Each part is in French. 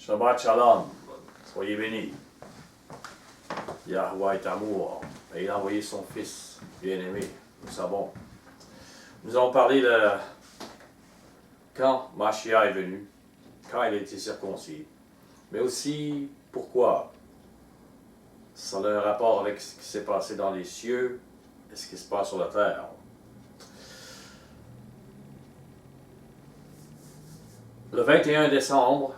Shabbat Shalom. Soyez bénis. Yahweh est amour. Et il a envoyé son Fils bien-aimé. Nous savons. Nous avons parlé de quand Mashiach est venu, quand il a été circoncis, mais aussi pourquoi. Ça a un rapport avec ce qui s'est passé dans les cieux et ce qui se passe sur la terre. Le 21 décembre,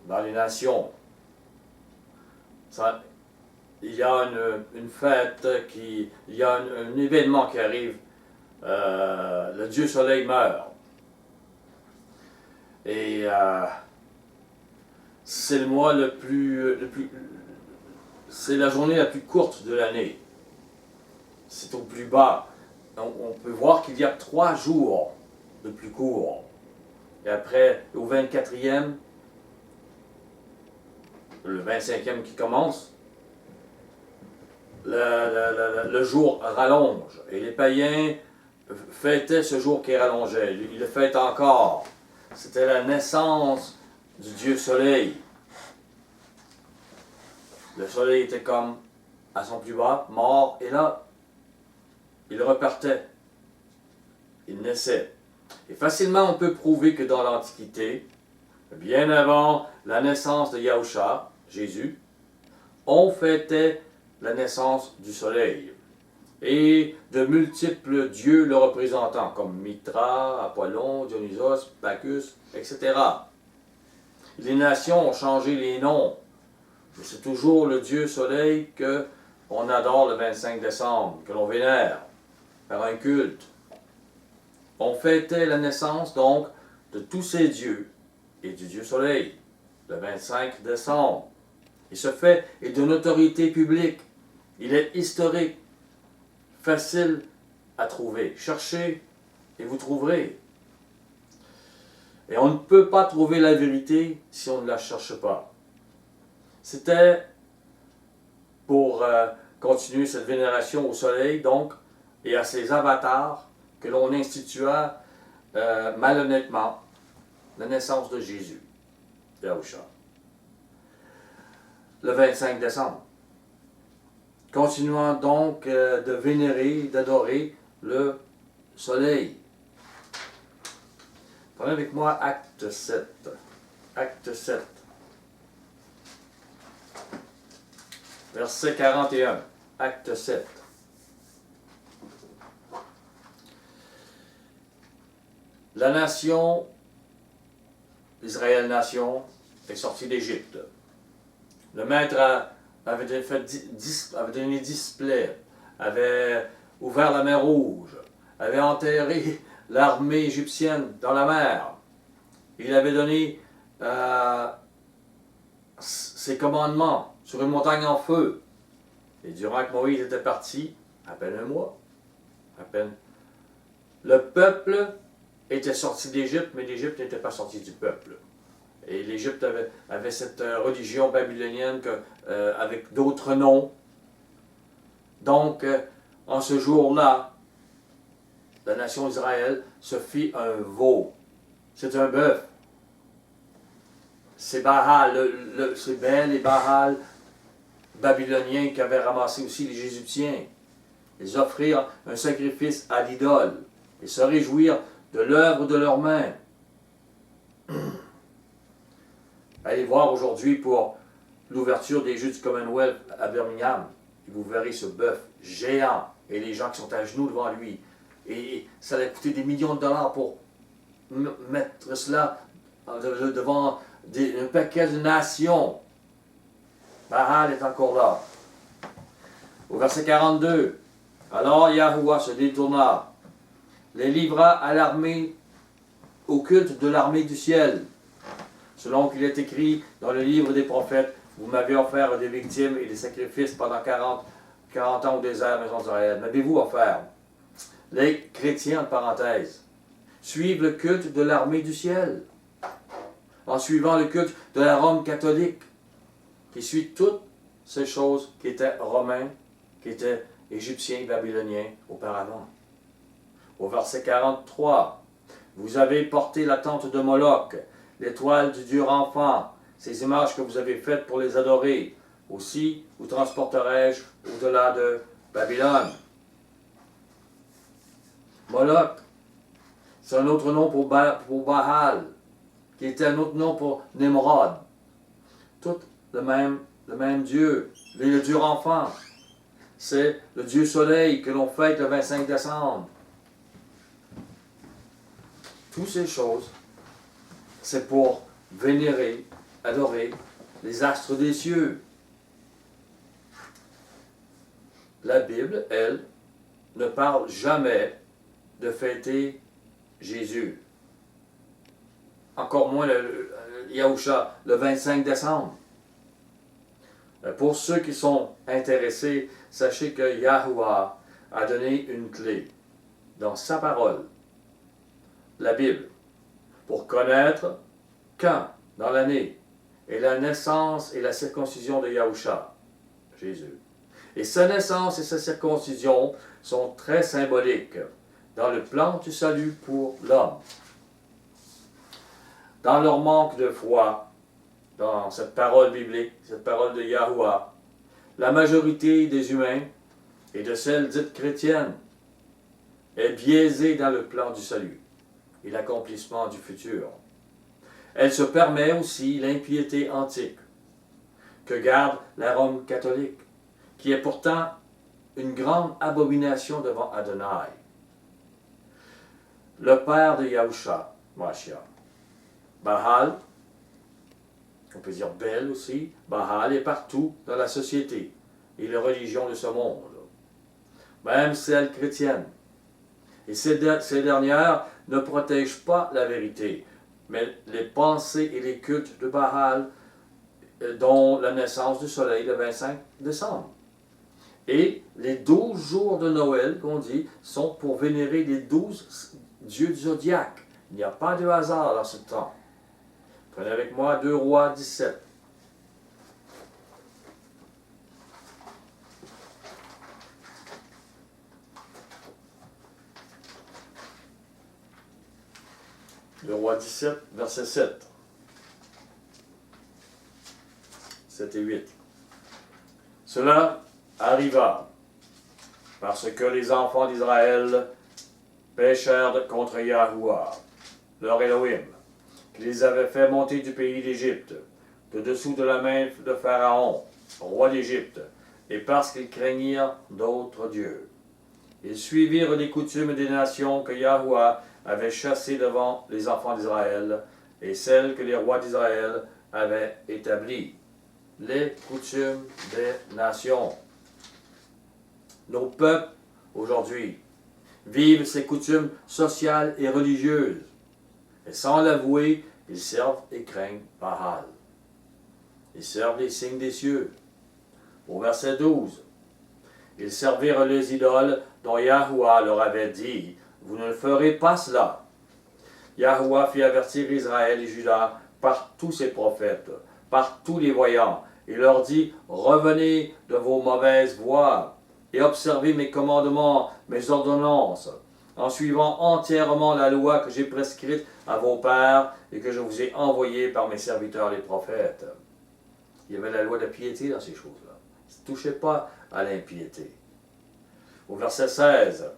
dans les nations, il y a une fête, il y a un événement qui arrive. Le Dieu Soleil meurt. Et c'est le mois c'est la journée la plus courte de l'année. C'est au plus bas. On peut voir qu'il y a 3 jours de plus court. Et après, au 24e, le 25e qui commence, le jour rallonge. Et les païens fêtaient ce jour qui rallongeait. Ils le fêtent encore. C'était la naissance du Dieu Soleil. Le soleil était comme à son plus bas, mort, et là, il repartait. Il naissait. Et facilement, on peut prouver que dans l'Antiquité, bien avant la naissance de Yahusha, Jésus, on fêtait la naissance du soleil. Et de multiples dieux le représentant, comme Mithra, Apollon, Dionysos, Bacchus, etc. Les nations ont changé les noms, mais c'est toujours le Dieu Soleil qu'on adore le 25 décembre, que l'on vénère par un culte. On fêtait la naissance donc de tous ces dieux et du Dieu Soleil, le 25 décembre. Et ce fait est d'une autorité publique. Il est historique, facile à trouver. Cherchez et vous trouverez. Et on ne peut pas trouver la vérité si on ne la cherche pas. C'était pour continuer cette vénération au soleil, donc, et à ses avatars, que l'on institua malhonnêtement la naissance de Jésus, Yahusha, le 25 décembre. Continuons donc de vénérer, d'adorer le soleil. Prenez avec moi Acte 7. Acte 7. Verset 41. Acte 7. La nation, l'Israël nation, est sortie d'Égypte. Le maître avait donné 10 plaies, avait ouvert la mer Rouge, avait enterré l'armée égyptienne dans la mer. Il avait donné ses commandements sur une montagne en feu. Et durant que Moïse était parti, à peine un mois, à peine, le peuple était sorti d'Égypte, mais l'Égypte n'était pas sortie du peuple. Et l'Égypte avait cette religion babylonienne avec d'autres noms. Donc, en ce jour-là, la nation d'Israël se fit un veau. C'est un bœuf. C'est Baal, c'est Bel et Baal babyloniens qui avaient ramassé aussi les Égyptiens. Ils offrirent un sacrifice à l'idole et se réjouirent de l'œuvre de leurs mains. Allez voir aujourd'hui pour l'ouverture des Jeux du Commonwealth à Birmingham. Et vous verrez ce bœuf géant et les gens qui sont à genoux devant lui. Et ça a coûté des millions de dollars pour mettre cela devant un paquet de nations. Baal est encore là. Au verset 42, alors Yahuwah se détourna, les livra à l'armée, au culte de l'armée du ciel. Selon qu'il est écrit dans le livre des prophètes, vous m'avez offert des victimes et des sacrifices pendant 40 ans au désert, maison d'Israël. M'avez-vous offert? Les chrétiens, en parenthèse, suivent le culte de l'armée du ciel, en suivant le culte de la Rome catholique, qui suit toutes ces choses qui étaient romains, qui étaient égyptiens, babyloniens auparavant. Au verset 43, vous avez porté la tente de Moloch, l'étoile du Dieu enfant, ces images que vous avez faites pour les adorer. Aussi vous transporterai-je au-delà de Babylone. Moloch, c'est un autre nom pour Baal, qui était un autre nom pour Nimrod. Tout le même Dieu, le Dieu enfant. C'est le Dieu soleil que l'on fête le 25 décembre. Toutes ces choses, c'est pour vénérer, adorer les astres des cieux. La Bible, elle, ne parle jamais de fêter Jésus. Encore moins le Yahusha, le 25 décembre. Pour ceux qui sont intéressés, sachez que Yahuwah a donné une clé dans sa parole, la Bible, pour connaître quand dans l'année est la naissance et la circoncision de Yahusha, Jésus. Et sa naissance et sa circoncision sont très symboliques dans le plan du salut pour l'homme. Dans leur manque de foi, dans cette parole biblique, cette parole de Yahuwah, la majorité des humains et de celles dites chrétiennes est biaisée dans le plan du salut et l'accomplissement du futur. Elle se permet aussi l'impiété antique que garde la Rome catholique, qui est pourtant une grande abomination devant Adonai. Le père de Yahusha, Mashiach, Baal, on peut dire Bel aussi, Baal est partout dans la société et les religions de ce monde, même celles chrétiennes. Et ces dernières ne protègent pas la vérité, mais les pensées et les cultes de Baal, dont la naissance du soleil le 25 décembre. Et les 12 jours de Noël, qu'on dit, sont pour vénérer les 12 dieux du zodiaque. Il n'y a pas de hasard dans ce temps. Prenez avec moi 2 Rois 17. Le Roi 17, verset 7. 7 et 8. Cela arriva parce que les enfants d'Israël péchèrent contre Yahuwah, leur Elohim, qui les avait fait monter du pays d'Égypte, de dessous de la main de Pharaon, roi d'Égypte, et parce qu'ils craignirent d'autres dieux. Ils suivirent les coutumes des nations que Yahuwah avait chassées devant les enfants d'Israël, et celles que les rois d'Israël avaient établies. Les coutumes des nations. Nos peuples, aujourd'hui, vivent ces coutumes sociales et religieuses. Et sans l'avouer, ils servent et craignent Baal. Ils servent les signes des cieux. Au verset 12, ils servirent les idoles dont Yahuwah leur avait dit, « Vous ne ferez pas cela. » Yahuwah fit avertir Israël et Juda par tous ses prophètes, par tous les voyants, et leur dit, « Revenez de vos mauvaises voies, et observez mes commandements, mes ordonnances, en suivant entièrement la loi que j'ai prescrite à vos pères et que je vous ai envoyée par mes serviteurs les prophètes. » Il y avait la loi de piété dans ces choses-là. Ils ne touchaient pas à l'impiété. Au verset 16,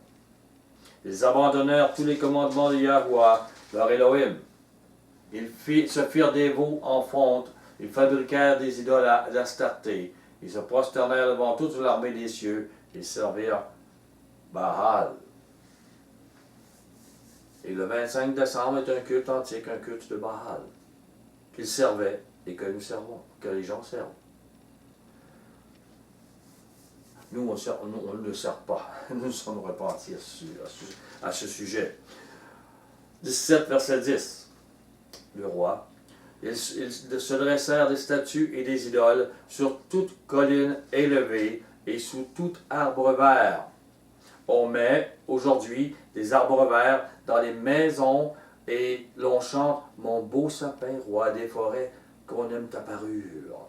ils abandonnèrent tous les commandements de Yahuwah, leur Elohim. Ils se firent des veaux en fonte, ils fabriquèrent des idoles d'Astarté, ils se prosternèrent devant toute l'armée des cieux, ils servirent Baal. Et le 25 décembre est un culte antique, un culte de Baal, qu'ils servaient et que nous servons, que les gens servent. Nous, on ne le sert pas. Nous sommes repentis à ce sujet. 17, verset 10. Le roi. Ils se dressèrent des statues et des idoles sur toute colline élevée et sous tout arbre vert. On met aujourd'hui des arbres verts dans les maisons et l'on chante « Mon beau sapin, roi des forêts, qu'on aime ta parure ».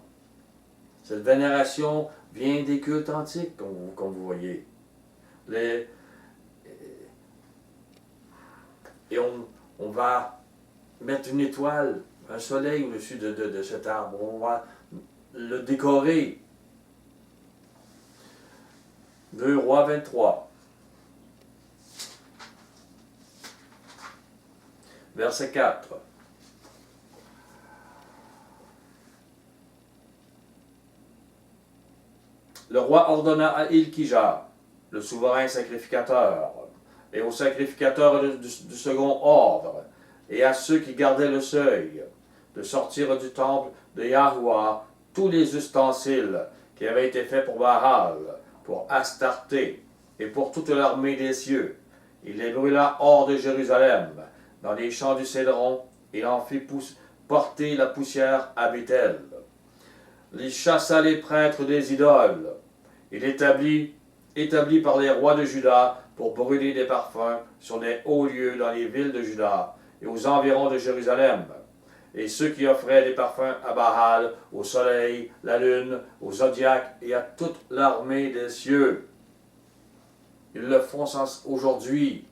Cette vénération vient des cultes antiques, comme vous voyez. Et on va mettre une étoile un soleil au-dessus de cet arbre. On va le décorer. 2 Rois 23. Verset 4. Le roi ordonna à Ilkija, le souverain sacrificateur, et aux sacrificateurs du second ordre, et à ceux qui gardaient le seuil, de sortir du temple de Yahuwah tous les ustensiles qui avaient été faits pour Baal, pour Astarté, et pour toute l'armée des cieux. Il les brûla hors de Jérusalem, dans les champs du Cédron, et en fit porter la poussière à Béthel. Il chassa les prêtres des idoles. Il établit par les rois de Juda pour brûler des parfums sur les hauts lieux dans les villes de Juda et aux environs de Jérusalem. Et ceux qui offraient des parfums à Baal, au soleil, la lune, au zodiaque et à toute l'armée des cieux. Ils le font aujourd'hui.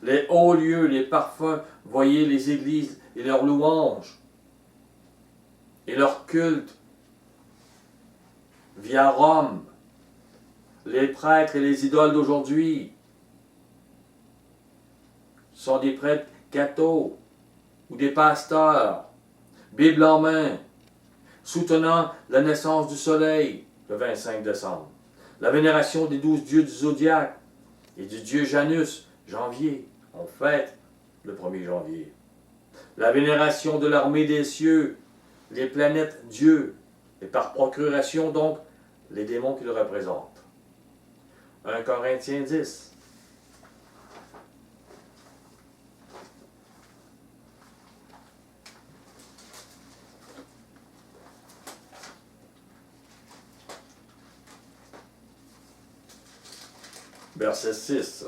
Les hauts lieux, les parfums, voyez les églises et leurs louanges et leur culte via Rome. Les prêtres et les idoles d'aujourd'hui sont des prêtres cathos ou des pasteurs, Bible en main, soutenant la naissance du soleil le 25 décembre, la vénération des 12 dieux du zodiaque et du dieu Janus, janvier, on fête le 1er janvier, la vénération de l'armée des cieux, les planètes dieux, et par procuration donc les démons qui le représentent. 1 Corinthiens 10. Verset 6.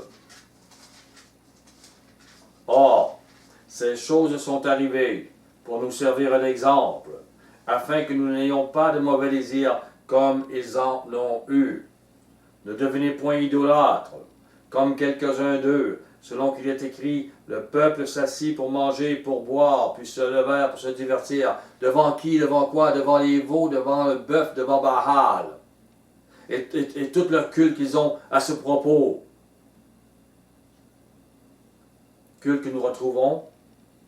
Or, ces choses sont arrivées pour nous servir d'exemple, afin que nous n'ayons pas de mauvais désirs comme ils en ont eu. Ne devenez point idolâtres, comme quelques-uns d'eux, selon qu'il est écrit, le peuple s'assit pour manger, pour boire, puis se levèrent pour se divertir. Devant qui, devant quoi? Devant les veaux, devant le bœuf, devant Baal. Et tout le culte qu'ils ont à ce propos. Culte que nous retrouvons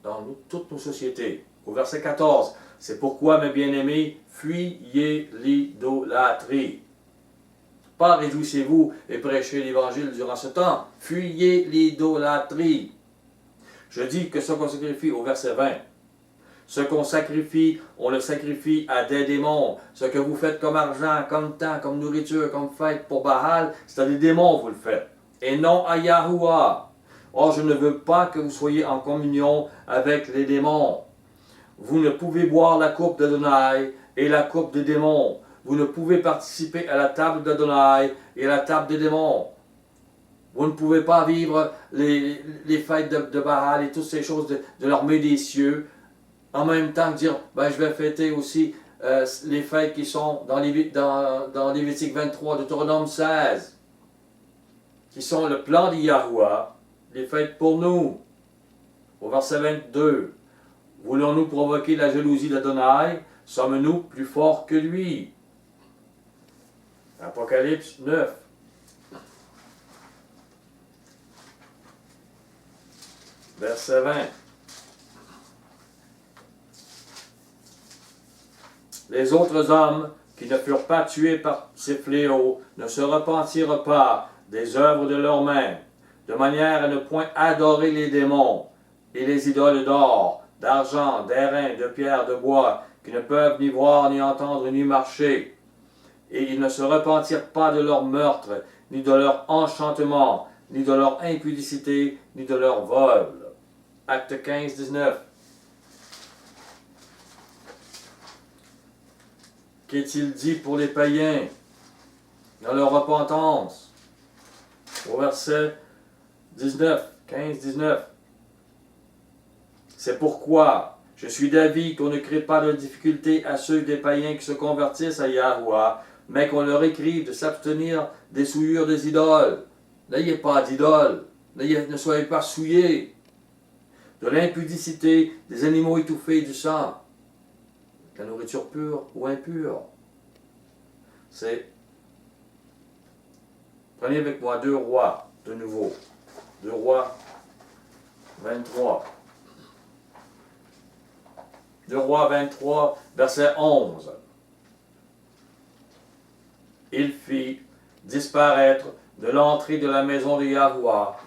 dans toutes nos sociétés. Au verset 14, c'est pourquoi, mes bien-aimés, fuyez l'idolâtrie. Pas réjouissez-vous et prêchez l'Évangile durant ce temps. Fuyez l'idolâtrie. Je dis que ce qu'on sacrifie au verset 20, ce qu'on sacrifie, on le sacrifie à des démons. Ce que vous faites comme argent, comme temps, comme nourriture, comme fête pour Baal, c'est à des démons que vous le faites. Et non à Yahuwah. Or, je ne veux pas que vous soyez en communion avec les démons. Vous ne pouvez boire la coupe d'Adonai et la coupe des démons. Vous ne pouvez participer à la table d'Adonai et à la table des démons. Vous ne pouvez pas vivre les fêtes de Baal et toutes ces choses de l'armée des cieux. En même temps que dire, je vais fêter aussi les fêtes qui sont dans Lévitique 23, Deutéronome 16, qui sont le plan de Yahuwah, les fêtes pour nous. Au verset 22, voulons-nous provoquer la jalousie d'Adonai? Sommes-nous plus forts que lui? Apocalypse 9. Verset 20. Les autres hommes qui ne furent pas tués par ces fléaux ne se repentirent pas des œuvres de leurs mains, de manière à ne point adorer les démons et les idoles d'or, d'argent, d'airain, de pierre, de bois, qui ne peuvent ni voir, ni entendre, ni marcher. Et ils ne se repentirent pas de leur meurtre, ni de leur enchantement, ni de leur impudicité, ni de leur vol. Acte 15, 19. Qu'est-il dit pour les païens dans leur repentance? Au verset 19, 15, 19. C'est pourquoi je suis d'avis qu'on ne crée pas de difficulté à ceux des païens qui se convertissent à Yahuwah, mais qu'on leur écrive de s'abstenir des souillures des idoles. N'ayez pas d'idoles, ne soyez pas souillés. de l'impudicité, des animaux étouffés et du sang. La nourriture pure ou impure. C'est... Prenez avec moi 2 Rois, de nouveau. 2 Rois 23. 2 Rois 23, verset 11. Il fit disparaître de l'entrée de la maison de Yahweh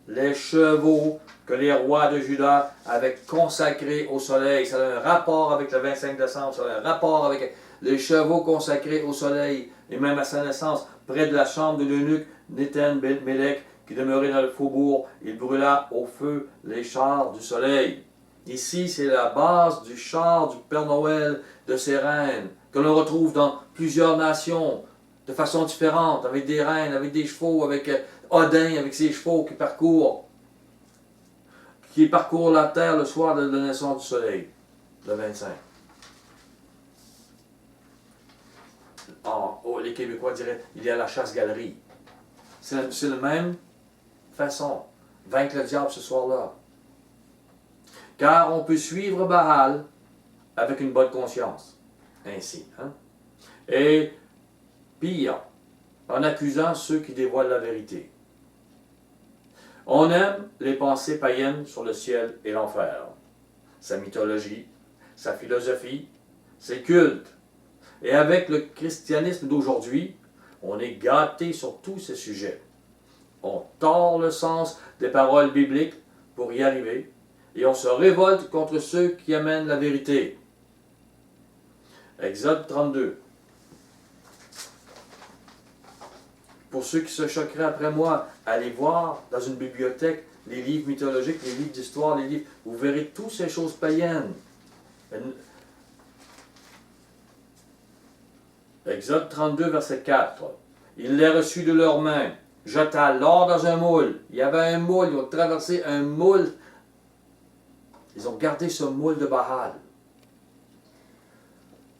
les chevaux que les rois de Juda avaient consacrés au soleil. Ça a un rapport avec le 25 décembre, ça a un rapport avec les chevaux consacrés au soleil. Et même à sa naissance, près de la chambre de l'eunuque Néthan-Mélec, qui demeurait dans le faubourg, il brûla au feu les chars du soleil. Ici, c'est la base du char du Père Noël, de ses reines, que l'on retrouve dans plusieurs nations, de façon différente, avec des reines, avec des chevaux, avec Odin, avec ses chevaux qui parcourent la terre le soir de la naissance du soleil, le 25. Les Québécois diraient, il y a la chasse-galerie. C'est la même façon, vaincre le diable ce soir-là. Car on peut suivre Baal avec une bonne conscience. Ainsi. Hein? Et pire, en accusant ceux qui dévoilent la vérité. On aime les pensées païennes sur le ciel et l'enfer, sa mythologie, sa philosophie, ses cultes. Et avec le christianisme d'aujourd'hui, on est gâté sur tous ces sujets. On tord le sens des paroles bibliques pour y arriver, et on se révolte contre ceux qui amènent la vérité. Exode 32. Pour ceux qui se choqueraient après moi, allez voir dans une bibliothèque les livres mythologiques, les livres d'histoire, les livres. Vous verrez toutes ces choses païennes. Exode 32, verset 4. Il les reçut de leurs mains, jeta l'or dans un moule. Il y avait un moule, ils ont traversé un moule. Ils ont gardé ce moule de Baal.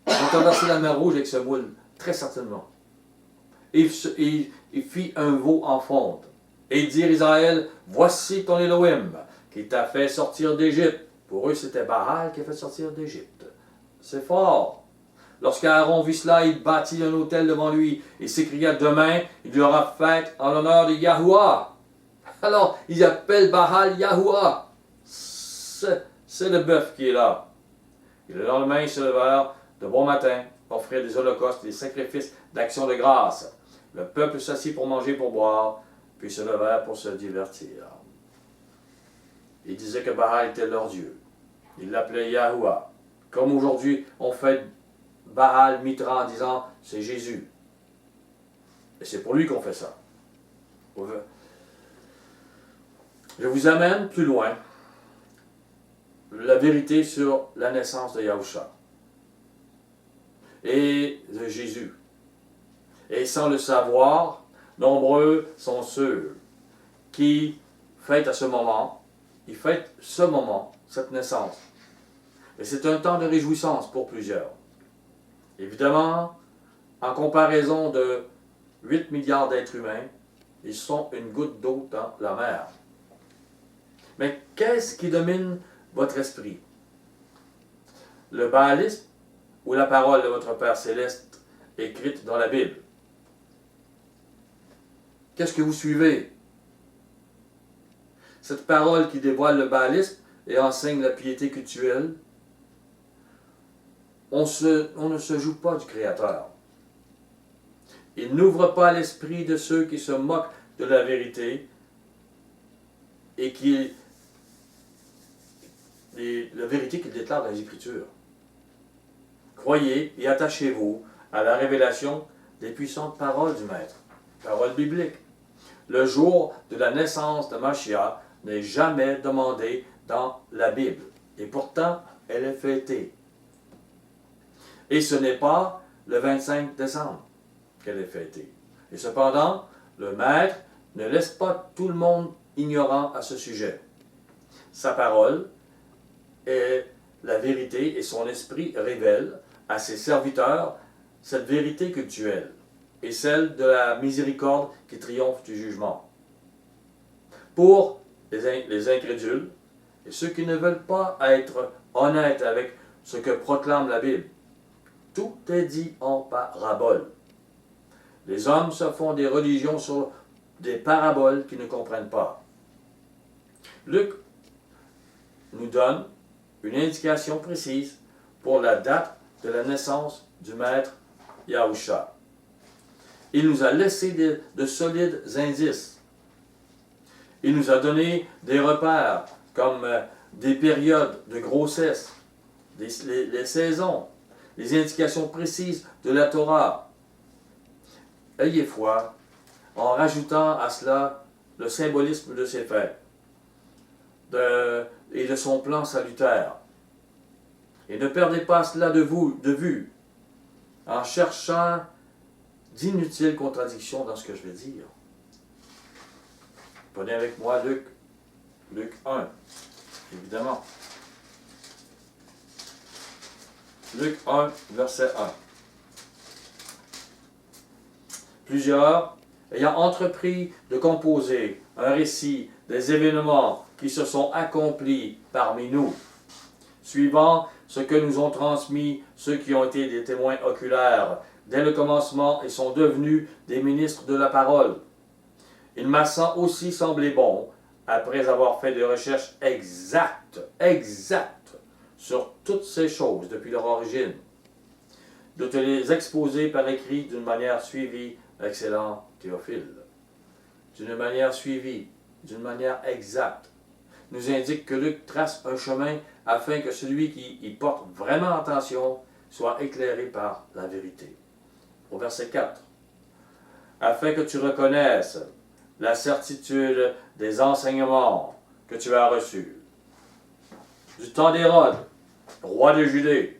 Ils ont traversé la mer Rouge avec ce moule, très certainement. Il fit un veau en fonte. Et ils dirent Israël, voici ton Elohim, qui t'a fait sortir d'Égypte. Pour eux, c'était Baal qui a fait sortir d'Égypte. C'est fort. Lorsqu'Aaron vit cela, il bâtit un autel devant lui et s'écria, demain, il y aura fête en l'honneur de Yahuwah. Alors, ils appellent Baal Yahuwah. C'est le bœuf qui est là. Et le lendemain, ils se levèrent de bon matin, offrirent des holocaustes, des sacrifices d'action de grâce. Le peuple s'assit pour manger, pour boire, puis se levèrent pour se divertir. Ils disaient que Baal était leur Dieu. Ils l'appelaient Yahuwah. Comme aujourd'hui, on fait Baal Mitra en disant c'est Jésus. Et c'est pour lui qu'on fait ça. Je vous amène plus loin la vérité sur la naissance de Yahusha et de Jésus. Et sans le savoir, nombreux sont ceux qui fêtent à ce moment, ils fêtent ce moment, cette naissance. Et c'est un temps de réjouissance pour plusieurs. Évidemment, en comparaison de 8 milliards d'êtres humains, ils sont une goutte d'eau dans la mer. Mais qu'est-ce qui domine votre esprit? Le baalisme ou la parole de votre Père Céleste écrite dans la Bible? Qu'est-ce que vous suivez? Cette parole qui dévoile le baalisme et enseigne la piété cultuelle, on ne se joue pas du Créateur. Il n'ouvre pas l'esprit de ceux qui se moquent de la vérité et qui la vérité qu'il déclare dans les Écritures. Croyez et attachez-vous à la révélation des puissantes paroles du Maître, paroles bibliques. Le jour de la naissance de Mashiach n'est jamais demandé dans la Bible, et pourtant elle est fêtée. Et ce n'est pas le 25 décembre qu'elle est fêtée. Et cependant, le Maître ne laisse pas tout le monde ignorant à ce sujet. Sa parole est la vérité et son esprit révèle à ses serviteurs cette vérité cultuelle et celle de la miséricorde qui triomphe du jugement. Pour les incrédules et ceux qui ne veulent pas être honnêtes avec ce que proclame la Bible. Tout est dit en paraboles. Les hommes se font des religions sur des paraboles qu'ils ne comprennent pas. Luc nous donne une indication précise pour la date de la naissance du maître Yahusha. Il nous a laissé de solides indices. Il nous a donné des repères comme des périodes de grossesse, les saisons, les indications précises de la Torah. Ayez foi en rajoutant à cela le symbolisme de ses fêtes et de son plan salutaire. Et ne perdez pas cela de vue en cherchant d'inutiles contradictions dans ce que je vais dire. Prenez avec moi Luc 1, évidemment. Luc 1, verset 1. Plusieurs, ayant entrepris de composer un récit des événements qui se sont accomplis parmi nous, suivant ce que nous ont transmis ceux qui ont été des témoins oculaires dès le commencement et sont devenus des ministres de la parole. Il m'a aussi semblé bon, après avoir fait des recherches exactes sur toutes ces choses depuis leur origine, de te les exposer par écrit d'une manière suivie, excellent Théophile. D'une manière suivie, d'une manière exacte, nous indique que Luc trace un chemin afin que celui qui y porte vraiment attention soit éclairé par la vérité. Au verset 4. Afin que tu reconnaisses la certitude des enseignements que tu as reçus. Du temps d'Hérode, roi de Judée,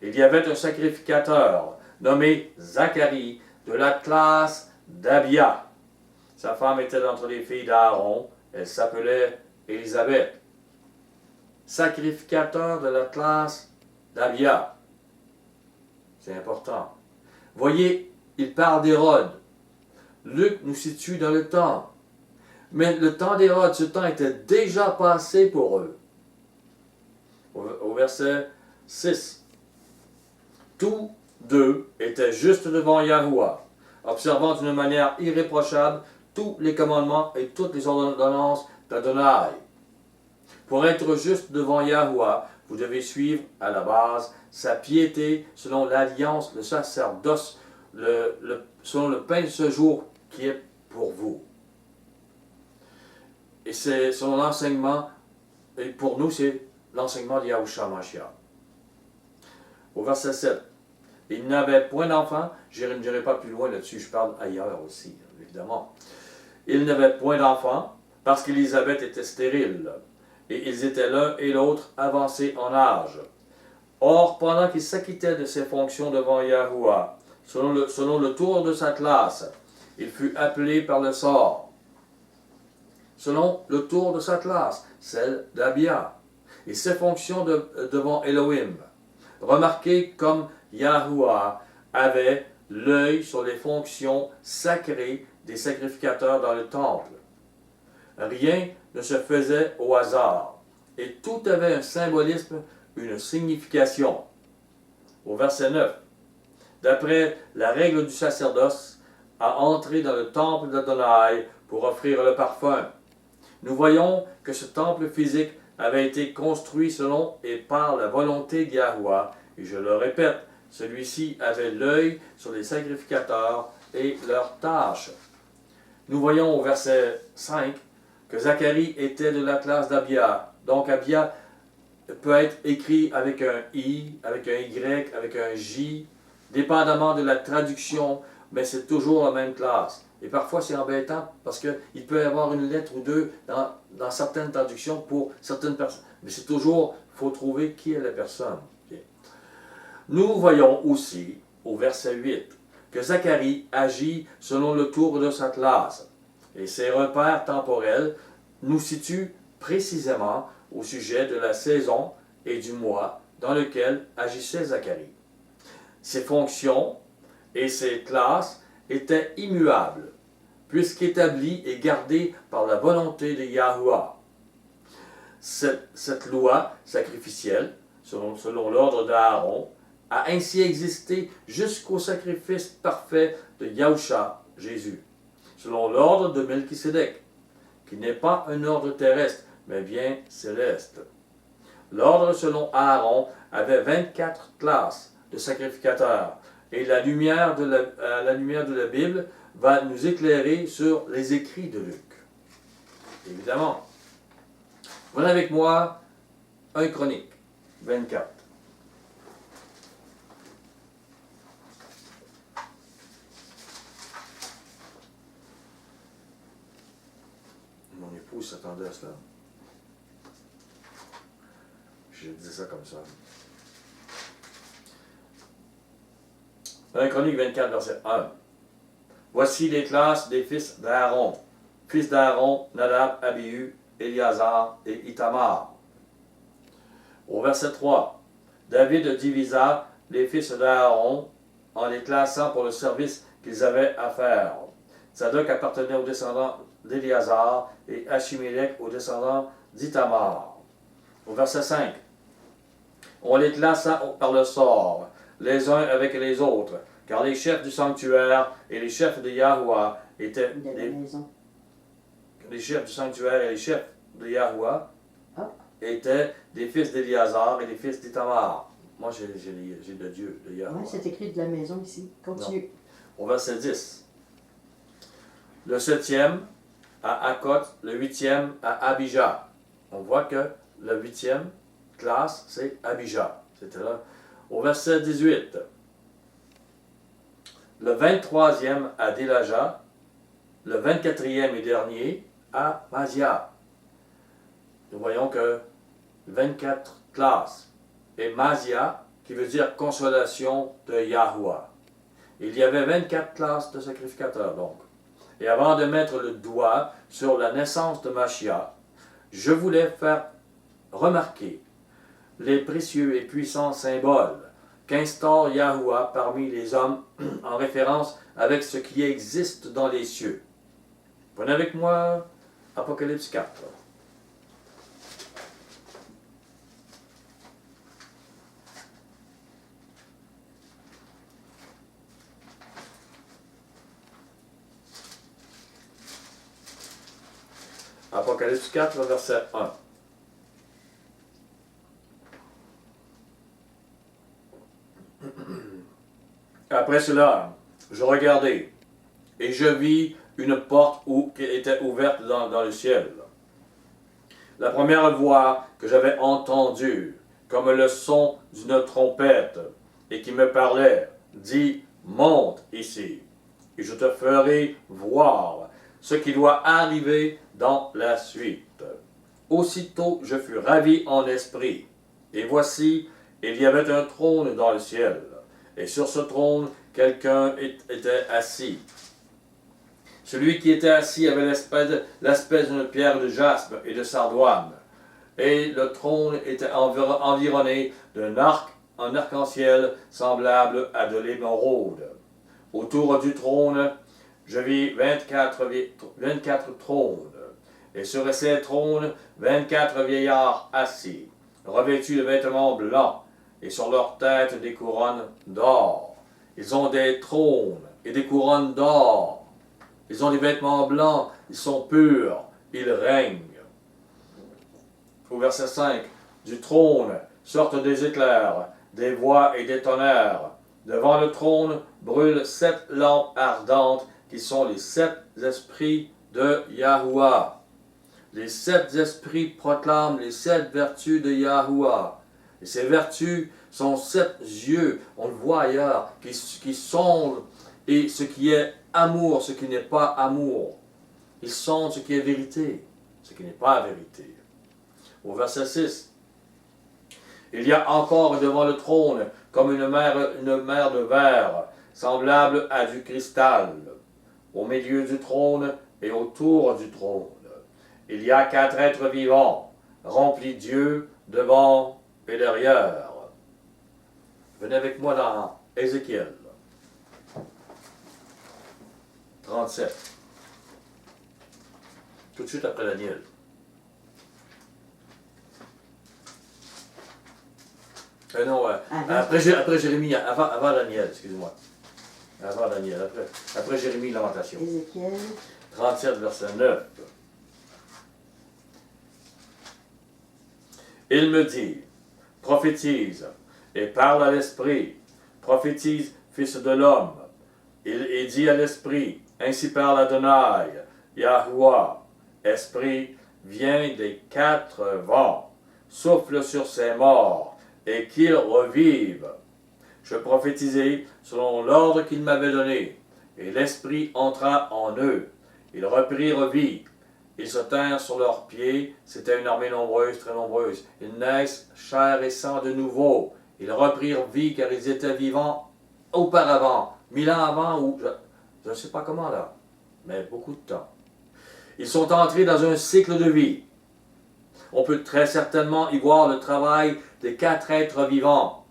il y avait un sacrificateur nommé Zacharie de la classe d'Abia. Sa femme était d'entre les filles d'Aaron, elle s'appelait Élisabeth. Sacrificateur de la classe d'Abia. C'est important. Voyez, il parle d'Hérode. Luc nous situe dans le temps. Mais le temps d'Hérode, ce temps était déjà passé pour eux. Au verset 6. Tous deux étaient juste devant Yahuwah, observant d'une manière irréprochable tous les commandements et toutes les ordonnances d'Adonai. Pour être juste devant Yahuwah, vous devez suivre à la base sa piété selon l'alliance, le sacerdoce, selon le pain de ce jour qui est pour vous. Et c'est selon l'enseignement, et pour nous c'est l'enseignement de Yahushua Mashiach. Au verset 7, il n'avait point d'enfant, je n'irai pas plus loin là-dessus, je parle ailleurs aussi, évidemment. Il n'avait point d'enfant parce qu'Élisabeth était stérile, et ils étaient l'un et l'autre avancés en âge. Or, pendant qu'il s'acquittait de ses fonctions devant Yahuwah, selon le tour de sa classe, il fut appelé par le sort. Selon le tour de sa classe, celle d'Abia, et ses fonctions devant Elohim. Remarquez comme Yahuwah avait l'œil sur les fonctions sacrées des sacrificateurs dans le temple. Rien ne se faisait au hasard, et tout avait un symbolisme, une signification. Au verset 9, d'après la règle du sacerdoce, à entrer dans le temple d'Adonai pour offrir le parfum. Nous voyons que ce temple physique avait été construit selon et par la volonté de Yahuwah, et je le répète, celui-ci avait l'œil sur les sacrificateurs et leurs tâches. Nous voyons au verset 5 que Zacharie était de la classe d'Abia. Donc Abia peut être écrit avec un I, avec un Y, avec un J, dépendamment de la traduction, mais c'est toujours la même classe. Et parfois c'est embêtant parce qu'il peut y avoir une lettre ou deux dans certaines traductions pour certaines personnes. Mais c'est toujours, il faut trouver qui est la personne. Bien. Nous voyons aussi, au verset 8, que Zacharie agit selon le tour de sa classe. Et ses repères temporels nous situent précisément au sujet de la saison et du mois dans lequel agissait Zacharie. Ses fonctions et ses classes étaient immuables, puisqu'établies et gardées par la volonté de Yahuwah. cette loi sacrificielle, selon l'ordre d'Aaron, a ainsi existé jusqu'au sacrifice parfait de Yahusha, Jésus, selon l'ordre de Melchisédek, qui n'est pas un ordre terrestre, mais bien céleste. L'ordre selon Aaron avait 24 classes de sacrificateurs, et la lumière de la Bible va nous éclairer sur les écrits de Luc. Évidemment. Voilà avec moi 1 Chronique 24. Mon épouse s'attendait à cela. Je disais ça comme ça. 1 Chronique 24, verset 1. Voici les classes des fils d'Aaron. Fils d'Aaron, Nadab, Abihu, Éliazar et Itamar. Au verset 3. David divisa les fils d'Aaron en les classant pour le service qu'ils avaient à faire. Zadok appartenait aux descendants d'Éliazar et Achimélec aux descendants d'Itamar. Au verset 5. On les classa par le sort, les uns avec les autres, car les chefs du sanctuaire et les chefs de Yahuwah étaient les chefs du sanctuaire et les chefs de Yahuwah étaient des fils d'Éliazar et des fils d'Itamar. Moi, j'ai de Dieu, de Yahuwah. Oui, c'est écrit de la maison ici. Continue. Non. Au verset 10. Le 7e à Akot, le 8e à Abijah. On voit que le 8e classe, c'est Abijah. C'était là. Au verset 18. Le 23e à Délaja. Le 24e et dernier à Mazia. Nous voyons que 24 classes. Et Mazia, qui veut dire consolation de Yahuwah. Il y avait 24 classes de sacrificateurs, donc. Et avant de mettre le doigt sur la naissance de Mashiach, je voulais faire remarquer les précieux et puissants symboles qu'instaure Yahuwah parmi les hommes en référence avec ce qui existe dans les cieux. Prenez avec moi Apocalypse 4. Apocalypse 4, verset 1. Après cela, je regardai, et je vis une porte qui était ouverte dans le ciel. La première voix que j'avais entendue, comme le son d'une trompette, et qui me parlait, dit, monte ici, et je te ferai voir ce qui doit arriver dans la suite. Aussitôt je fus ravi en esprit, et voici, il y avait un trône dans le ciel, et sur ce trône, quelqu'un était assis. Celui qui était assis avait l'aspect d'une pierre de jaspe et de sardoine, et le trône était environné d'un arc-en-ciel semblable à de l'émeraude. Autour du trône, je vis 24 trônes, et sur ces trônes, 24 vieillards assis, revêtus de vêtements blancs, et sur leurs têtes des couronnes d'or. Ils ont des trônes et des couronnes d'or. Ils ont des vêtements blancs, ils sont purs, ils règnent. Au verset 5, du trône sortent des éclairs, des voix et des tonnerres. Devant le trône brûlent 7 lampes ardentes qui sont les 7 esprits de Yahuwah. Les 7 esprits proclament les 7 vertus de Yahuwah. Et ces vertus sont 7 yeux, on le voit ailleurs, qui sondent et ce qui est amour, ce qui n'est pas amour. Ils sondent ce qui est vérité, ce qui n'est pas vérité. Au verset 6, il y a encore devant le trône comme une mer de verre, semblable à du cristal. Au milieu du trône et autour du trône, il y a 4 êtres vivants, remplis d'yeux devant et derrière. Venez avec moi dans Ézéchiel 37, tout de suite après Daniel. Non, après Jérémie, avant Daniel, excuse-moi. Avant Daniel, après Jérémie, Lamentation. Ézéchiel. 37, verset 9. Il me dit, prophétise, et parle à l'esprit, prophétise, fils de l'homme. Il dit à l'esprit, ainsi parle Adonai, Yahuwah, esprit, viens des 4 vents, souffle sur ces morts, et qu'ils revivent. Je prophétisai selon l'ordre qu'il m'avait donné, et l'esprit entra en eux. Ils reprirent vie. Ils se tinrent sur leurs pieds, c'était une armée nombreuse, très nombreuse. Ils naissent chair et sang de nouveau. Ils reprirent vie car ils étaient vivants auparavant, 1000 ans avant, ou je ne sais pas comment là, mais beaucoup de temps. Ils sont entrés dans un cycle de vie. On peut très certainement y voir le travail des 4 êtres vivants.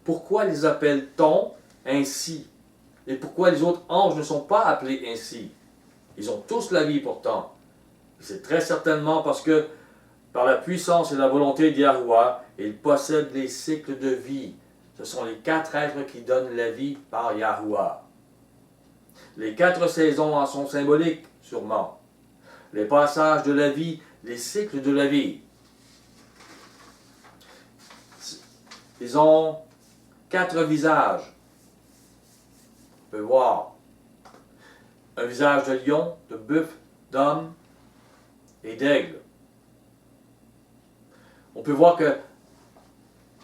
Pourquoi les appelle-t-on ainsi? Et pourquoi les autres anges ne sont pas appelés ainsi? Ils ont tous la vie pourtant. C'est très certainement parce que, par la puissance et la volonté d'Yahuwah, ils possèdent les cycles de vie. Ce sont les 4 êtres qui donnent la vie par Yahuwah. Les 4 saisons en sont symboliques, sûrement. Les passages de la vie, les cycles de la vie. Ils ont 4 visages. On peut voir un visage de lion, de bœuf, d'homme et d'aigle. On peut voir que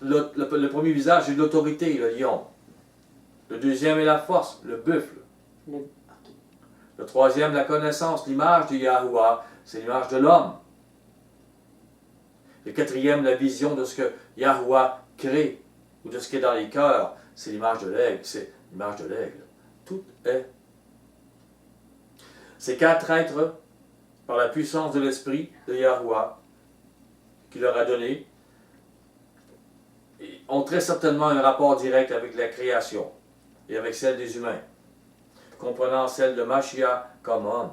le premier visage est l'autorité, le lion. Le deuxième est la force, le buffle. Le troisième, la connaissance, l'image de Yahuwah, c'est l'image de l'homme. Le quatrième, la vision de ce que Yahuwah crée, ou de ce qui est dans les cœurs, c'est l'image de l'aigle. C'est l'image de l'aigle. Tout est. Ces 4 êtres, par la puissance de l'esprit de Yahuwah, qu'il leur a donné, ont très certainement un rapport direct avec la création et avec celle des humains, comprenant celle de Mashiach comme homme,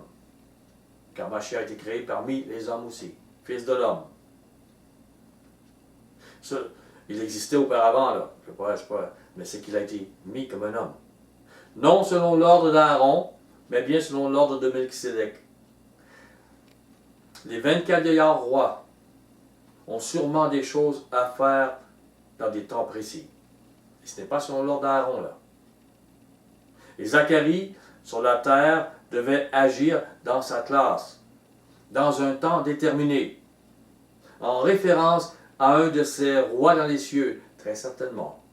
car Mashiach a été créé parmi les hommes aussi, fils de l'homme. Il existait auparavant, là, je sais pas, mais c'est qu'il a été mis comme un homme. Non selon l'ordre d'Aaron, mais bien selon l'ordre de Melchisédek. Les 24 vieillards rois ont sûrement des choses à faire dans des temps précis. Et ce n'est pas selon l'ordre d'Aaron, là. Et Zacharie, sur la terre, devait agir dans sa classe, dans un temps déterminé, en référence à un de ces rois dans les cieux, très certainement.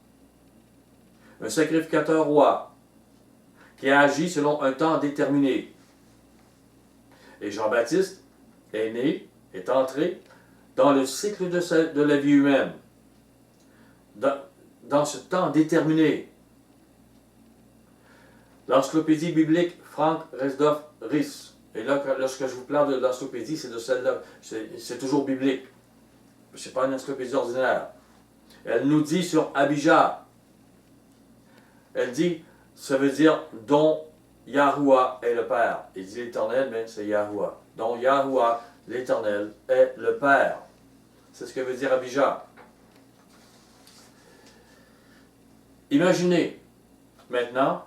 Un sacrificateur roi, qui a agi selon un temps déterminé. Et Jean-Baptiste est né, est entré dans le cycle de la vie humaine, dans ce temps déterminé. L'encyclopédie biblique Frank Resdorf Ries, et là, lorsque je vous parle de l'encyclopédie, c'est de celle-là, c'est toujours biblique. Ce n'est pas une encyclopédie ordinaire. Elle nous dit sur Abijah, elle dit, ça veut dire dont Yahuwah est le Père. Il dit l'Éternel, mais c'est Yahuwah. Dont Yahuwah, l'Éternel, est le Père. C'est ce que veut dire Abijah. Imaginez, maintenant,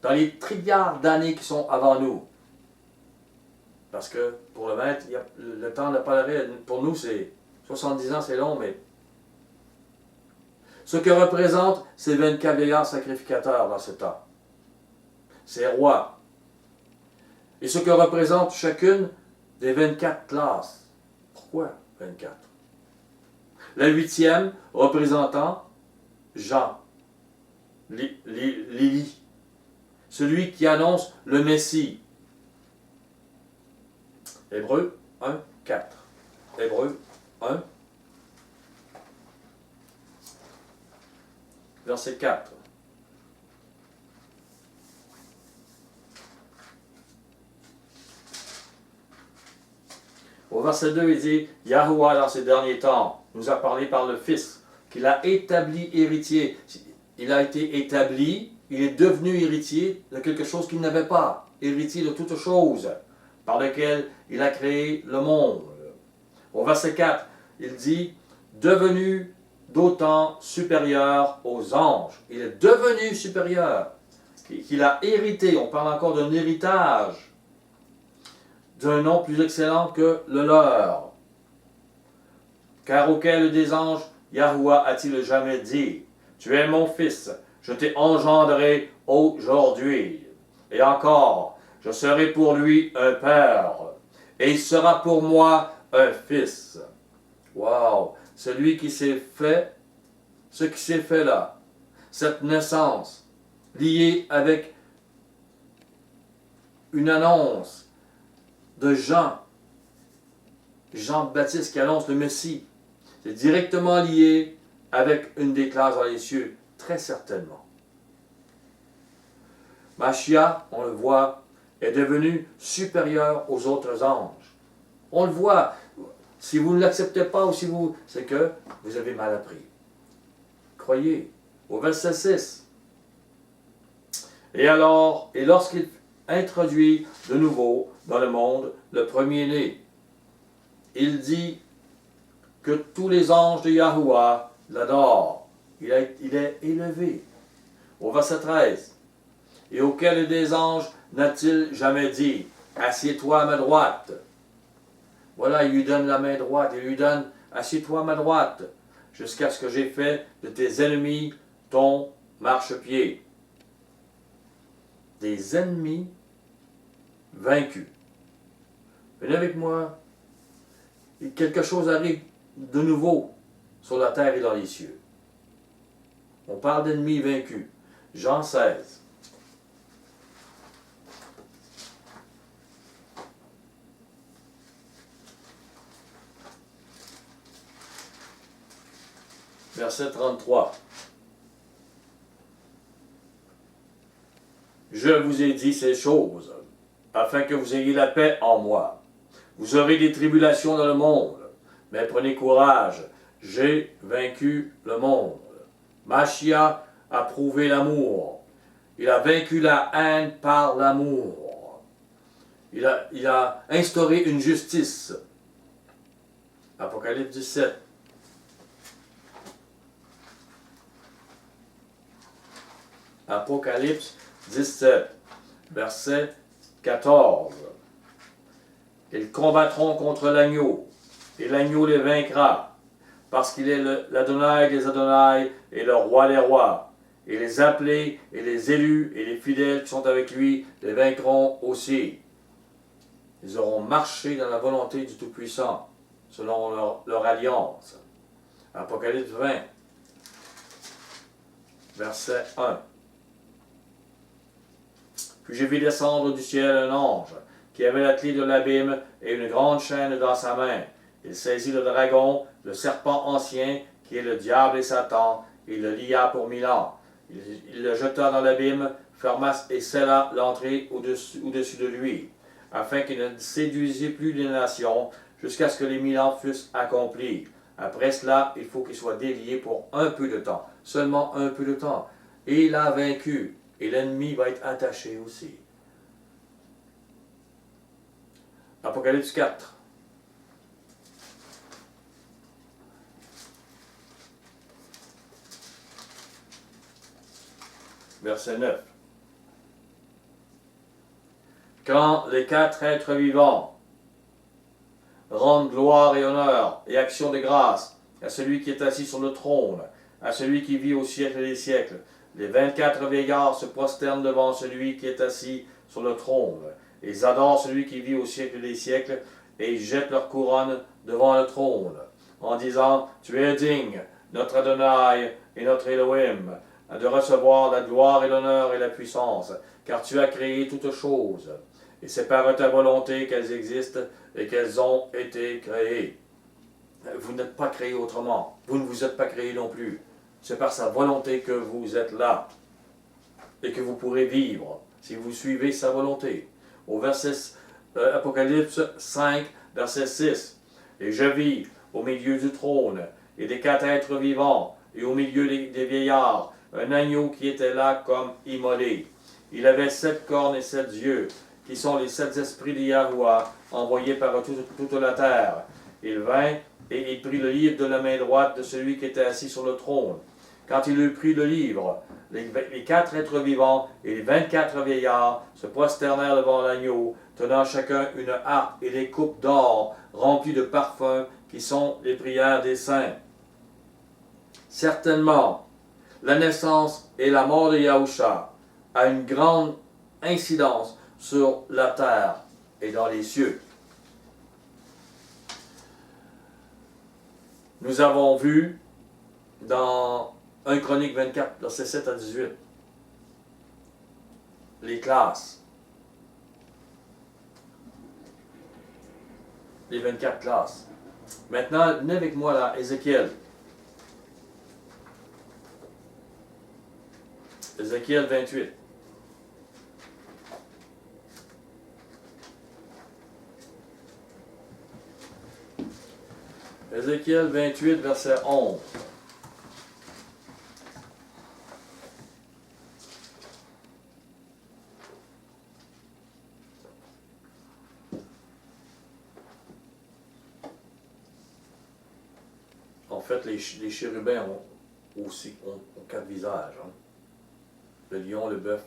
dans les trilliards d'années qui sont avant nous, parce que pour le maître, le temps n'a pas l'arrêt. Pour nous, c'est 70 ans, c'est long, mais ce que représentent ces 24 vieillards sacrificateurs dans ce temps, ces rois, et ce que représente chacune des 24 classes. Pourquoi 24? La 8e représentant Jean, l'Élie, celui qui annonce le Messie. Hébreux 1, 4. Hébreux 1, verset 4. Au verset 2, il dit, Yahuwah dans ces derniers temps nous a parlé par le Fils, qu'il a établi héritier. Il a été établi, il est devenu héritier de quelque chose qu'il n'avait pas, héritier de toutes choses, par lequel il a créé le monde. Au verset 4, il dit, devenu d'autant supérieur aux anges. Il est devenu supérieur. Qu'il a hérité, on parle encore d'un héritage, d'un nom plus excellent que le leur. Car auquel des anges, Yahuwah a-t-il jamais dit, tu es mon fils, je t'ai engendré aujourd'hui. Et encore, je serai pour lui un père, et il sera pour moi un fils. Wow! Celui qui s'est fait, ce qui s'est fait là, cette naissance, liée avec une annonce de Jean-Baptiste qui annonce le Messie. C'est directement lié avec une des classes dans les cieux, très certainement. Mashiach, on le voit, est devenu supérieur aux autres anges. On le voit. Si vous ne l'acceptez pas ou si vous... c'est que vous avez mal appris. Croyez. Au verset 6. Et alors, et lorsqu'il introduit de nouveau dans le monde le premier-né, il dit que tous les anges de Yahuwah l'adorent. Il est élevé. Au verset 13. Et auquel des anges n'a-t-il jamais dit, assieds-toi à ma droite. Voilà, il lui donne la main droite, il lui donne, assieds-toi à ma droite, jusqu'à ce que j'ai fait de tes ennemis ton marchepied. Des ennemis vaincus. Venez avec moi. Et quelque chose arrive de nouveau sur la terre et dans les cieux. On parle d'ennemis vaincus. Jean 16. Verset 33. Je vous ai dit ces choses, afin que vous ayez la paix en moi. Vous aurez des tribulations dans le monde, mais prenez courage, j'ai vaincu le monde. Mashiach a prouvé l'amour. Il a vaincu la haine par l'amour. Il a instauré une justice. Apocalypse 17. Apocalypse 17, verset 14. Ils combattront contre l'agneau, et l'agneau les vaincra, parce qu'il est l'Adonai des Adonai et le roi des rois. Et les appelés, et les élus, et les fidèles qui sont avec lui les vaincront aussi. Ils auront marché dans la volonté du Tout-Puissant, selon leur alliance. Apocalypse 20, verset 1. Puis j'ai vu descendre du ciel un ange, qui avait la clé de l'abîme et une grande chaîne dans sa main. Il saisit le dragon, le serpent ancien, qui est le diable et Satan, et le lia pour 1000 ans. Il le jeta dans l'abîme, ferma et scella l'entrée au-dessus de lui, afin qu'il ne séduisît plus les nations, jusqu'à ce que les 1000 ans fussent accomplis. Après cela, il faut qu'il soit délié pour un peu de temps, seulement un peu de temps. Et il a vaincu. Et l'ennemi va être attaché aussi. Apocalypse 4. Verset 9. Quand les 4 êtres vivants rendent gloire et honneur et action de grâce à celui qui est assis sur le trône, à celui qui vit au siècle des siècles, les 24 vieillards se prosternent devant celui qui est assis sur le trône. Ils adorent celui qui vit au siècle des siècles et ils jettent leur couronne devant le trône en disant « Tu es digne, notre Adonai et notre Elohim, de recevoir la gloire et l'honneur et la puissance, car tu as créé toutes choses, et c'est par ta volonté qu'elles existent et qu'elles ont été créées. » Vous n'êtes pas créés autrement. Vous ne vous êtes pas créés non plus. C'est par sa volonté que vous êtes là et que vous pourrez vivre si vous suivez sa volonté. Au verset Apocalypse 5, verset 6. Et je vis au milieu du trône et des 4 êtres vivants et au milieu des vieillards un agneau qui était là comme immolé. Il avait 7 cornes et 7 yeux, qui sont les 7 esprits de Yahuwah envoyés par toute la terre. Il vint et il prit le livre de la main droite de celui qui était assis sur le trône. Quand il eut pris le livre, les 4 êtres vivants et les 24 vieillards se prosternèrent devant l'agneau, tenant chacun une harpe et des coupes d'or remplies de parfums qui sont les prières des saints. Certainement, la naissance et la mort de Yahusha a une grande incidence sur la terre et dans les cieux. Nous avons vu dans 1 Chronique 24, versets 7 à 18, les classes. Les 24 classes. Maintenant, venez avec moi là, Ézéchiel. Ézéchiel 28. Ézéchiel 28, verset 11. En fait, les chérubins ont 4 visages. Hein. Le lion, le bœuf,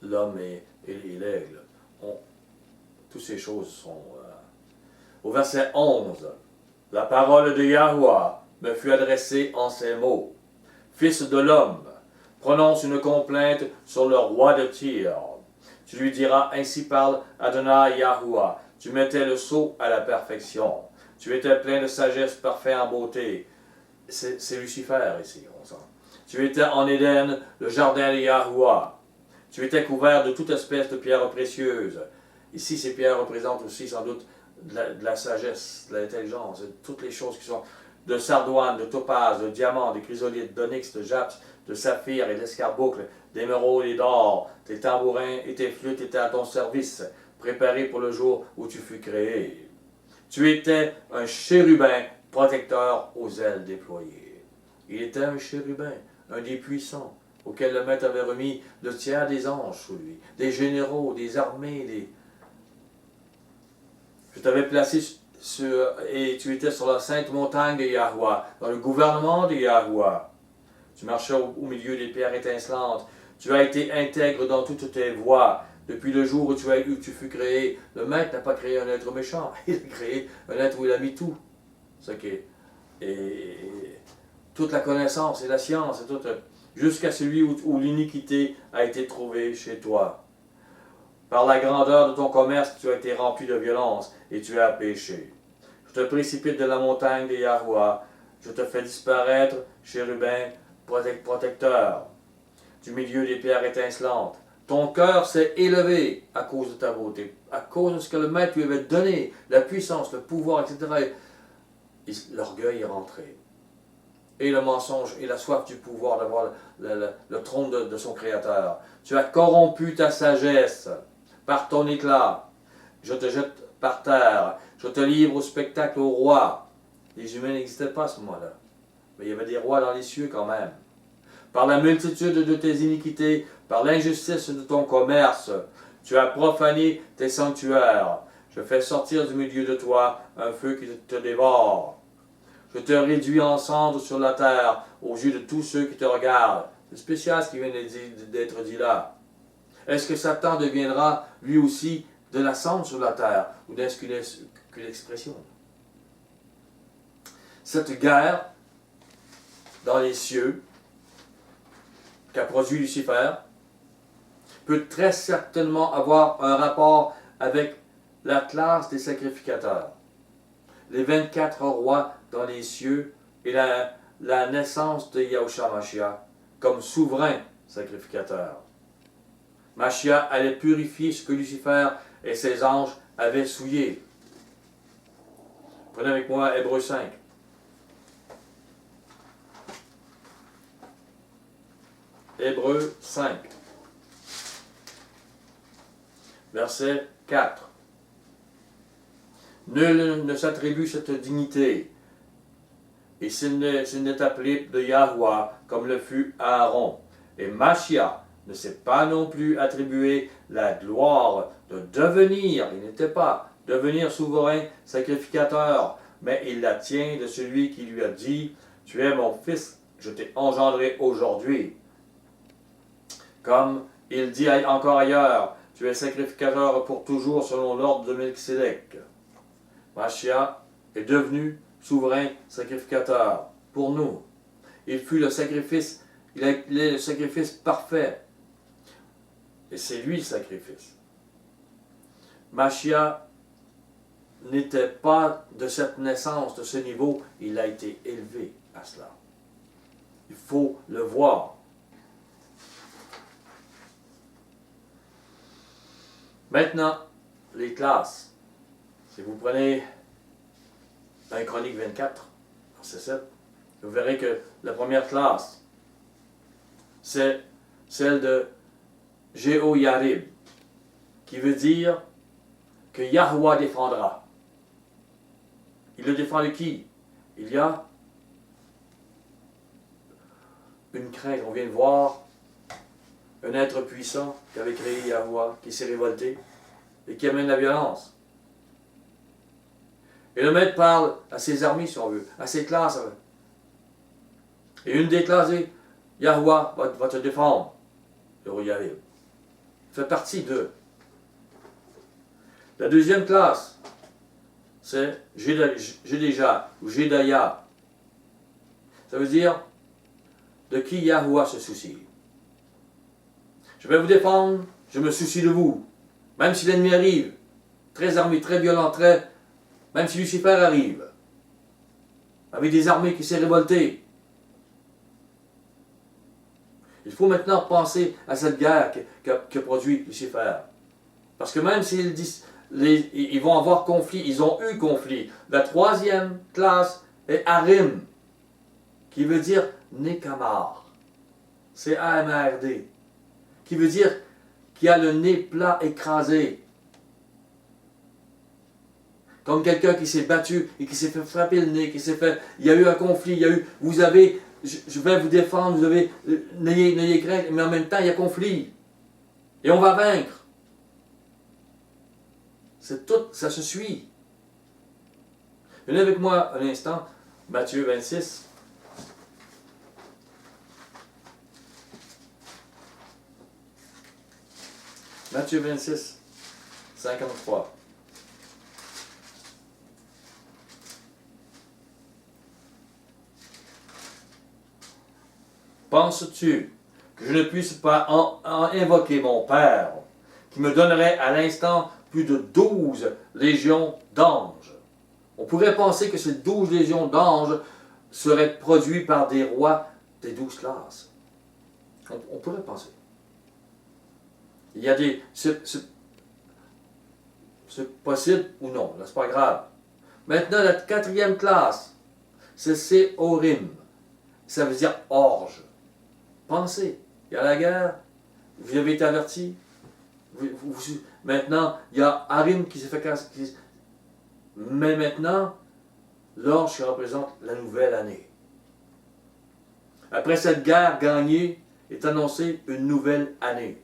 l'homme et l'aigle. Toutes ces choses sont... Au verset 11, la parole de Yahweh me fut adressée en ces mots. Fils de l'homme, prononce une complainte sur le roi de Tyr. Tu lui diras, ainsi parle Adonai Yahweh, tu mettais le sceau à la perfection. Tu étais plein de sagesse, parfait en beauté. C'est Lucifer ici, on sent. Tu étais en Éden, le jardin de Yahweh. Tu étais couvert de toute espèce de pierres précieuses. Ici, ces pierres représentent aussi sans doute de la sagesse, de l'intelligence, toutes les choses qui sont de sardoine, de topaze, de diamant, de chrysolite, d'onyx, de japs, de saphir et d'escarboucle, d'émeraude et d'or. Tes tambourins et tes flûtes étaient à ton service, préparés pour le jour où tu fus créé. Tu étais un chérubin protecteur aux ailes déployées. Il était un chérubin, un des puissants, auquel le maître avait remis le tiers des anges sous lui, des généraux, des armées, Je t'avais placé et tu étais sur la sainte montagne de Yahweh, dans le gouvernement de Yahweh. Tu marchais au milieu des pierres étincelantes. Tu as été intègre dans toutes tes voies. Depuis le jour où tu fus créé, le maître n'a pas créé un être méchant. Il a créé un être où il a mis tout. Et toute la connaissance et la science, jusqu'à celui où l'iniquité a été trouvée chez toi. Par la grandeur de ton commerce, tu as été rempli de violence et tu as péché. Je te précipite de la montagne de Yahweh. Je te fais disparaître, chérubin, protecteur, du milieu des pierres étincelantes. Ton cœur s'est élevé à cause de ta beauté, à cause de ce que le maître lui avait donné, la puissance, le pouvoir, etc. L'orgueil est rentré. Et le mensonge et la soif du pouvoir d'avoir le trône de son Créateur. Tu as corrompu ta sagesse par ton éclat. Je te jette par terre. Je te livre au spectacle au roi. Les humains n'existaient pas à ce moment-là. Mais il y avait des rois dans les cieux quand même. Par la multitude de tes iniquités, par l'injustice de ton commerce, tu as profané tes sanctuaires. Je fais sortir du milieu de toi un feu qui te dévore. Je te réduis en cendres sur la terre, aux yeux de tous ceux qui te regardent. C'est spécial ce qui vient d'être dit là. Est-ce que Satan deviendra, lui aussi, de la cendre sur la terre, ou n'est-ce qu'une expression? Cette guerre dans les cieux qu'a produit Lucifer peut très certainement avoir un rapport avec la classe des sacrificateurs. Les 24 rois dans les cieux et la naissance de Yahushua Mashiach comme souverain sacrificateur. Mashiach allait purifier ce que Lucifer et ses anges avaient souillé. Prenez avec moi Hébreux 5. Hébreux 5. Verset 4. Nul ne s'attribue cette dignité, et s'il n'est appelé de Yahweh comme le fut Aaron. Et Mashiach ne s'est pas non plus attribué la gloire de devenir, il n'était pas, devenir souverain sacrificateur mais il la tient de celui qui lui a dit, tu es mon fils, je t'ai engendré aujourd'hui. Comme il dit encore ailleurs, tu es sacrificateur pour toujours selon l'ordre de Melchisédek. Machia est devenu souverain sacrificateur pour nous. Il fut le sacrifice, il est le sacrifice parfait. Et c'est lui le sacrifice. Machia n'était pas de cette naissance, de ce niveau, il a été élevé à cela. Il faut le voir. Maintenant, les classes. Si vous prenez 1 Chronique 24, verset 7, vous verrez que la première classe, c'est celle de Jéhoiarib, qui veut dire que Yahweh défendra. Il le défend de qui? Il y a une crainte. On vient de voir un être puissant qui avait créé Yahweh, qui s'est révolté et qui amène la violence. Et le maître parle à ses armées, si on veut, à ses classes. Et une des classes est Yahweh va te défendre. Il fait partie d'eux. La deuxième classe, c'est Jédéja ou Jédaïa. Ça veut dire de qui Yahweh se soucie. Je vais vous défendre, je me soucie de vous. Même si l'ennemi arrive, très armé, très violent, même si Lucifer arrive, avec des armées qui s'est révoltées. Il faut maintenant penser à cette guerre que produit Lucifer. Parce que même s'ils disent, ils vont avoir conflit, ils ont eu conflit. La troisième classe est Harim, qui veut dire Nekamar. C'est A-M-A-R-D. Qui veut dire qui a le nez plat écrasé. Comme quelqu'un qui s'est battu et qui s'est fait frapper le nez, qui s'est fait... Il y a eu un conflit, il y a eu... Vous avez... Je vais vous défendre, vous avez... N'ayez crainte, mais en même temps, il y a conflit. Et on va vaincre. C'est tout, ça se suit. Venez avec moi un instant, Matthieu 26. Matthieu 26, 53. Penses-tu que je ne puisse pas invoquer mon Père, qui me donnerait à l'instant plus de 12 légions d'anges? On pourrait penser que ces 12 légions d'anges seraient produites par des rois des 12 classes. On pourrait penser. Il y a des... C'est possible ou non, là c'est pas grave. Maintenant, la quatrième classe, c'est Séorim. Ça veut dire orge. Pensez, il y a la guerre, vous avez été averti. Maintenant, il y a Harim qui s'est fait casser. Mais maintenant, l'orge qui représente la nouvelle année. Après cette guerre gagnée, est annoncée une nouvelle année.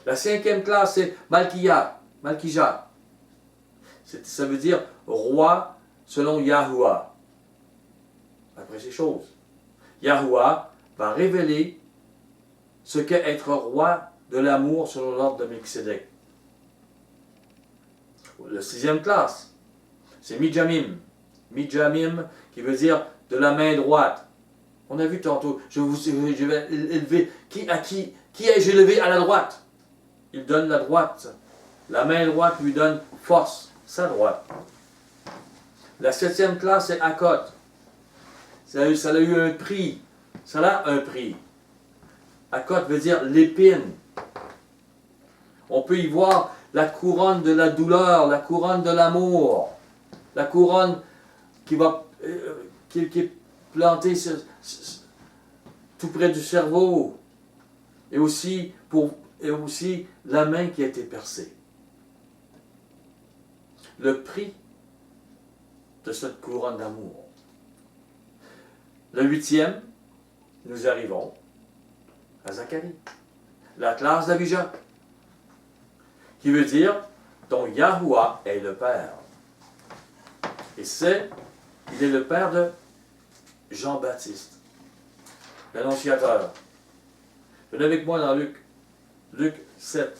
La cinquième classe, c'est Malkija. Ça veut dire roi selon Yahuwah. Après ces choses, Yahuwah va révéler ce qu'est être roi de l'amour selon l'ordre de Melchisédek. La sixième classe, c'est Mijamim. Mijamim qui veut dire de la main droite. On a vu tantôt, je vais élever. Qui ai-je élevé à la droite? Il donne la droite. La main droite lui donne force, sa droite. La septième classe, c'est Akot. Ça a eu un prix. Ça a un prix. Akot veut dire l'épine. On peut y voir la couronne de la douleur, la couronne de l'amour, la couronne qui est plantée tout près du cerveau, et aussi la main qui a été percée. Le prix de cette couronne d'amour. Le huitième, nous arrivons à Zacharie, la classe d'Abijah, qui veut dire dont Yahuwah est le Père. Et il est le père de Jean-Baptiste, l'annonciateur. Venez avec moi dans Luc 7.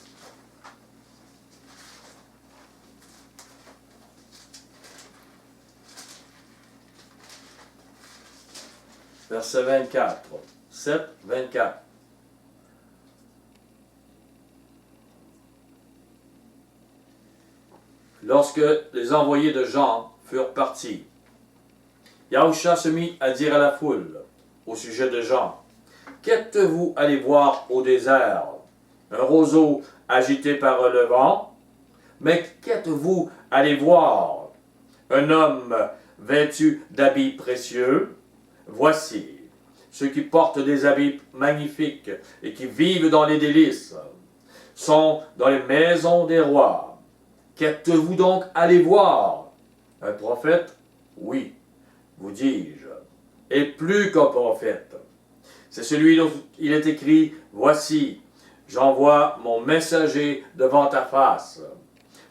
Verset 24. 7, 24. Lorsque les envoyés de Jean furent partis, Yahusha se mit à dire à la foule au sujet de Jean, « Qu'êtes-vous allé voir au désert? Un roseau agité par le vent? Mais qu'êtes-vous allé voir? Un homme vêtu d'habits précieux? Voici, ceux qui portent des habits magnifiques et qui vivent dans les délices sont dans les maisons des rois. Qu'êtes-vous donc allé voir? Un prophète? Oui, vous dis-je, et plus qu'un prophète. C'est celui dont il est écrit, voici, j'envoie mon messager devant ta face,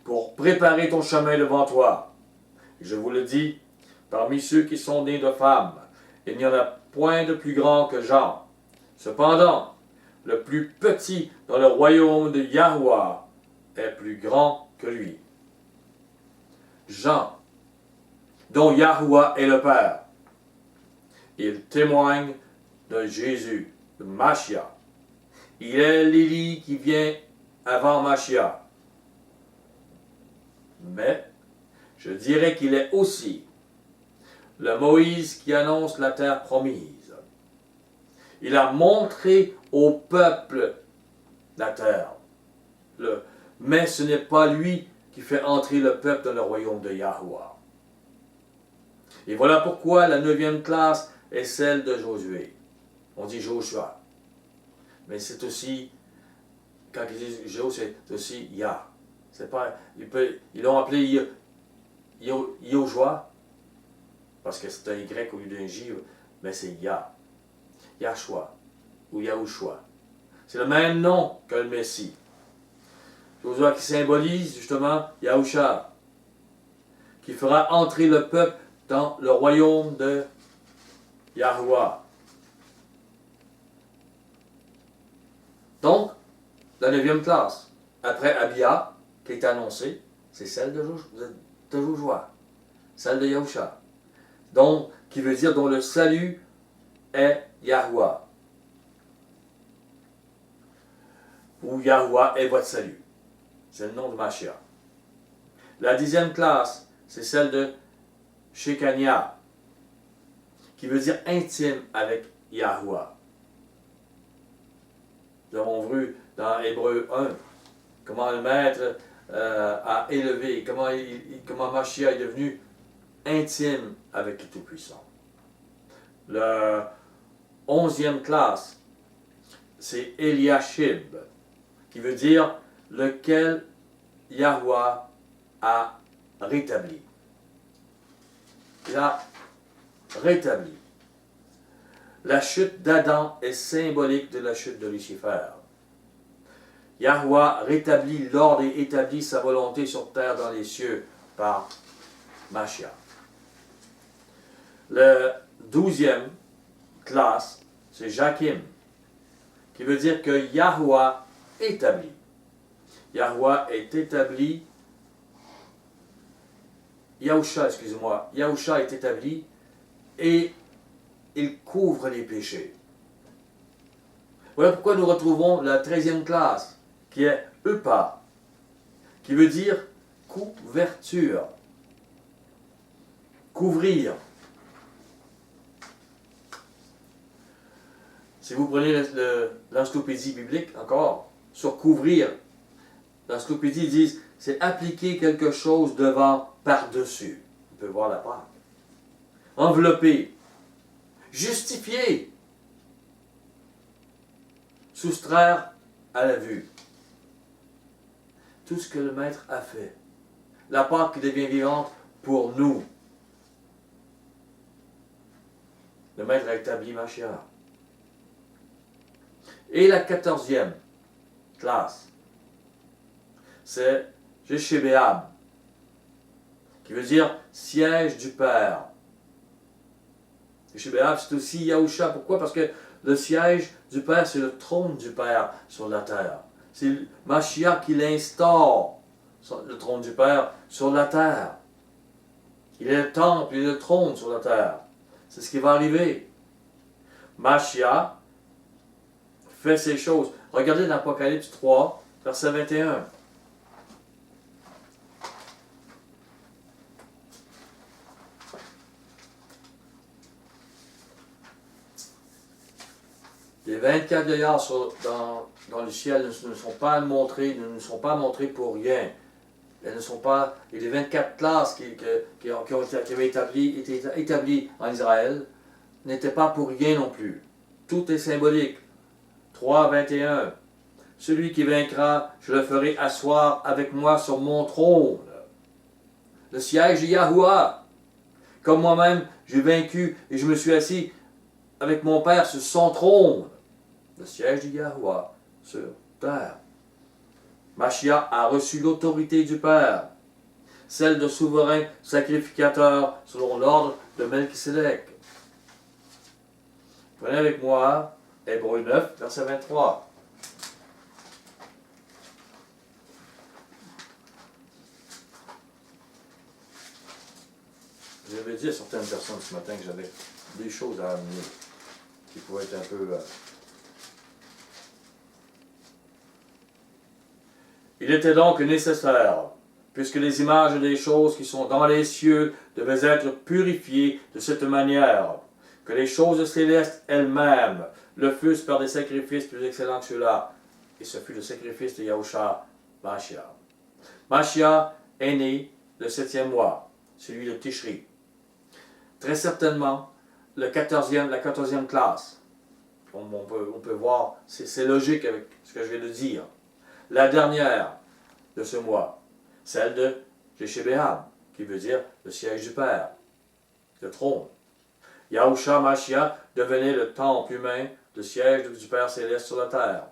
pour préparer ton chemin devant toi. Et je vous le dis, parmi ceux qui sont nés de femmes, il n'y en a point de plus grand que Jean. Cependant, le plus petit dans le royaume de Yahweh est plus grand que lui. Jean, dont Yahweh est le Père, il témoigne de Jésus, de Machia. Il est l'Élie qui vient avant Machia. Mais je dirais qu'il est aussi le Moïse qui annonce la terre promise. Il a montré au peuple la terre. Mais ce n'est pas lui qui fait entrer le peuple dans le royaume de Yahweh. Et voilà pourquoi la 9e classe est celle de Josué. On dit Joshua. Mais c'est aussi, quand ils disent Jo, c'est aussi Yah. C'est pas, ils l'ont appelé Yoshua, parce que c'est un Y au lieu d'un J, mais c'est Yah. Yahshua ou Yahushua. C'est le même nom que le Messie. Joshua qui symbolise justement Yahusha, qui fera entrer le peuple dans le royaume de Yahweh. Donc, la 9e classe, après Abia, qui est annoncée, c'est celle de Joshua, celle de Yahusha. Donc, qui veut dire dont le salut est Yahweh. Ou Yahweh est votre salut. C'est le nom de Mashiach. La 10e classe, c'est celle de Shekania, qui veut dire intime avec Yahweh. Nous avons vu dans Hébreu 1 comment le Maître a élevé, comment Mashiach est devenu intime avec le Tout-Puissant. La 11e classe, c'est Eliashib, qui veut dire lequel Yahweh a rétabli. Il a rétabli. La chute d'Adam est symbolique de la chute de Lucifer. Yahweh rétablit l'ordre et établit sa volonté sur terre dans les cieux par Mashiach. La 12e classe, c'est Jakim, qui veut dire que Yahweh établit. Yahweh est établi. Yahusha est établi et il couvre les péchés. Voilà pourquoi nous retrouvons la 13e classe, qui est Eupa, qui veut dire couverture, couvrir. Si vous prenez l'encyclopédie biblique, encore, sur couvrir, l'encyclopédie dit, c'est appliquer quelque chose devant, par-dessus. On peut voir la part. Envelopper, justifier, soustraire à la vue. Tout ce que le Maître a fait. La Pâque qui devient vivante pour nous. Le Maître a établi Mashiach. Et la 14e classe, c'est Jéshébéab, qui veut dire siège du Père. Yeshua, c'est aussi Yahusha. Pourquoi? Parce que le siège du Père, c'est le trône du Père sur la terre. C'est Mashiach qui l'instaure, le trône du Père, sur la terre. Il est le temple, il est le trône sur la terre. C'est ce qui va arriver. Mashiach fait ces choses. Regardez dans Apocalypse 3, verset 21. Les 24 vieillards dans le ciel ne sont pas montrés, pour rien. Elles ne sont pas. Et les 24 classes qui avaient été établies en Israël n'étaient pas pour rien non plus. Tout est symbolique. 3, 21. Celui qui vaincra, je le ferai asseoir avec moi sur mon trône. Le siège de Yahuwah. Comme moi-même, j'ai vaincu et je me suis assis avec mon Père sur son trône. Le siège de Yahuwah sur terre. Mashiach a reçu l'autorité du Père, celle de souverain sacrificateur selon l'ordre de Melchisédek. Prenez avec moi Hébreux 9, verset 23. J'avais dit à certaines personnes ce matin que j'avais des choses à amener qui pourraient être un peu... Il était donc nécessaire, puisque les images des choses qui sont dans les cieux devaient être purifiées de cette manière, que les choses célestes elles-mêmes le fussent par des sacrifices plus excellents que ceux-là. Et ce fut le sacrifice de Yahusha Mashiach. Mashiach est né le 7e mois, celui de Tishri. Très certainement, la 14e classe. On peut voir, c'est logique avec ce que je viens de dire. La dernière de ce mois, celle de Jéshébéab, qui veut dire le siège du Père, le trône. Yahusha Mashiach devenait le temple humain, le siège du Père céleste sur la terre.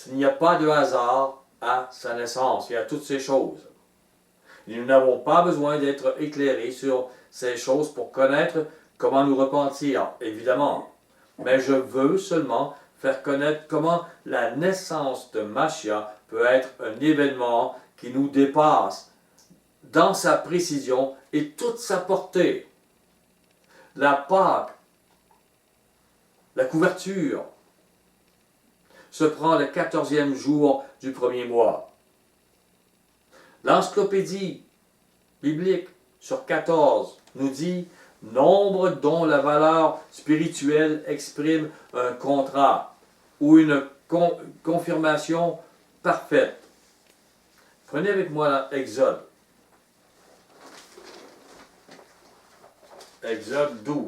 Il n'y a pas de hasard à sa naissance et à toutes ces choses. Et nous n'avons pas besoin d'être éclairés sur ces choses pour connaître comment nous repentir, évidemment. Mais je veux seulement faire connaître comment la naissance de Mashiach peut être un événement qui nous dépasse dans sa précision et toute sa portée. La Pâque, la couverture, se prend le 14e jour du premier mois. L'encyclopédie biblique sur 14 nous dit nombre dont la valeur spirituelle exprime un contrat ou une confirmation parfaite. Prenez avec moi l'Exode. Exode 12.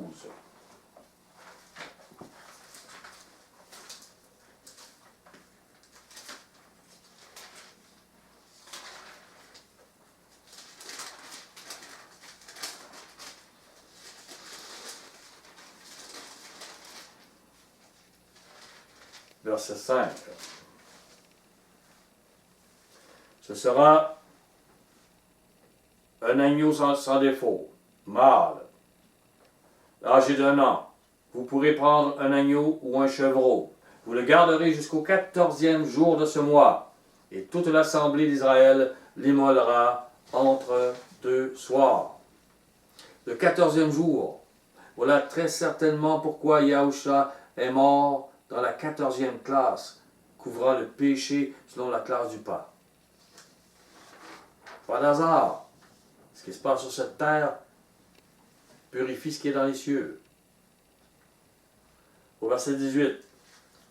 Verset 5. Ce sera un agneau sans défaut, mâle, âgé d'1 an. Vous pourrez prendre un agneau ou un chevreau. Vous le garderez jusqu'au 14e jour de ce mois, et toute l'assemblée d'Israël l'immolera entre 2 soirs. Le 14e jour, voilà très certainement pourquoi Yahusha est mort dans la 14e classe, couvrant le péché selon la classe du pas. Pas d'hasard. Ce qui se passe sur cette terre purifie ce qui est dans les cieux. Au verset 18.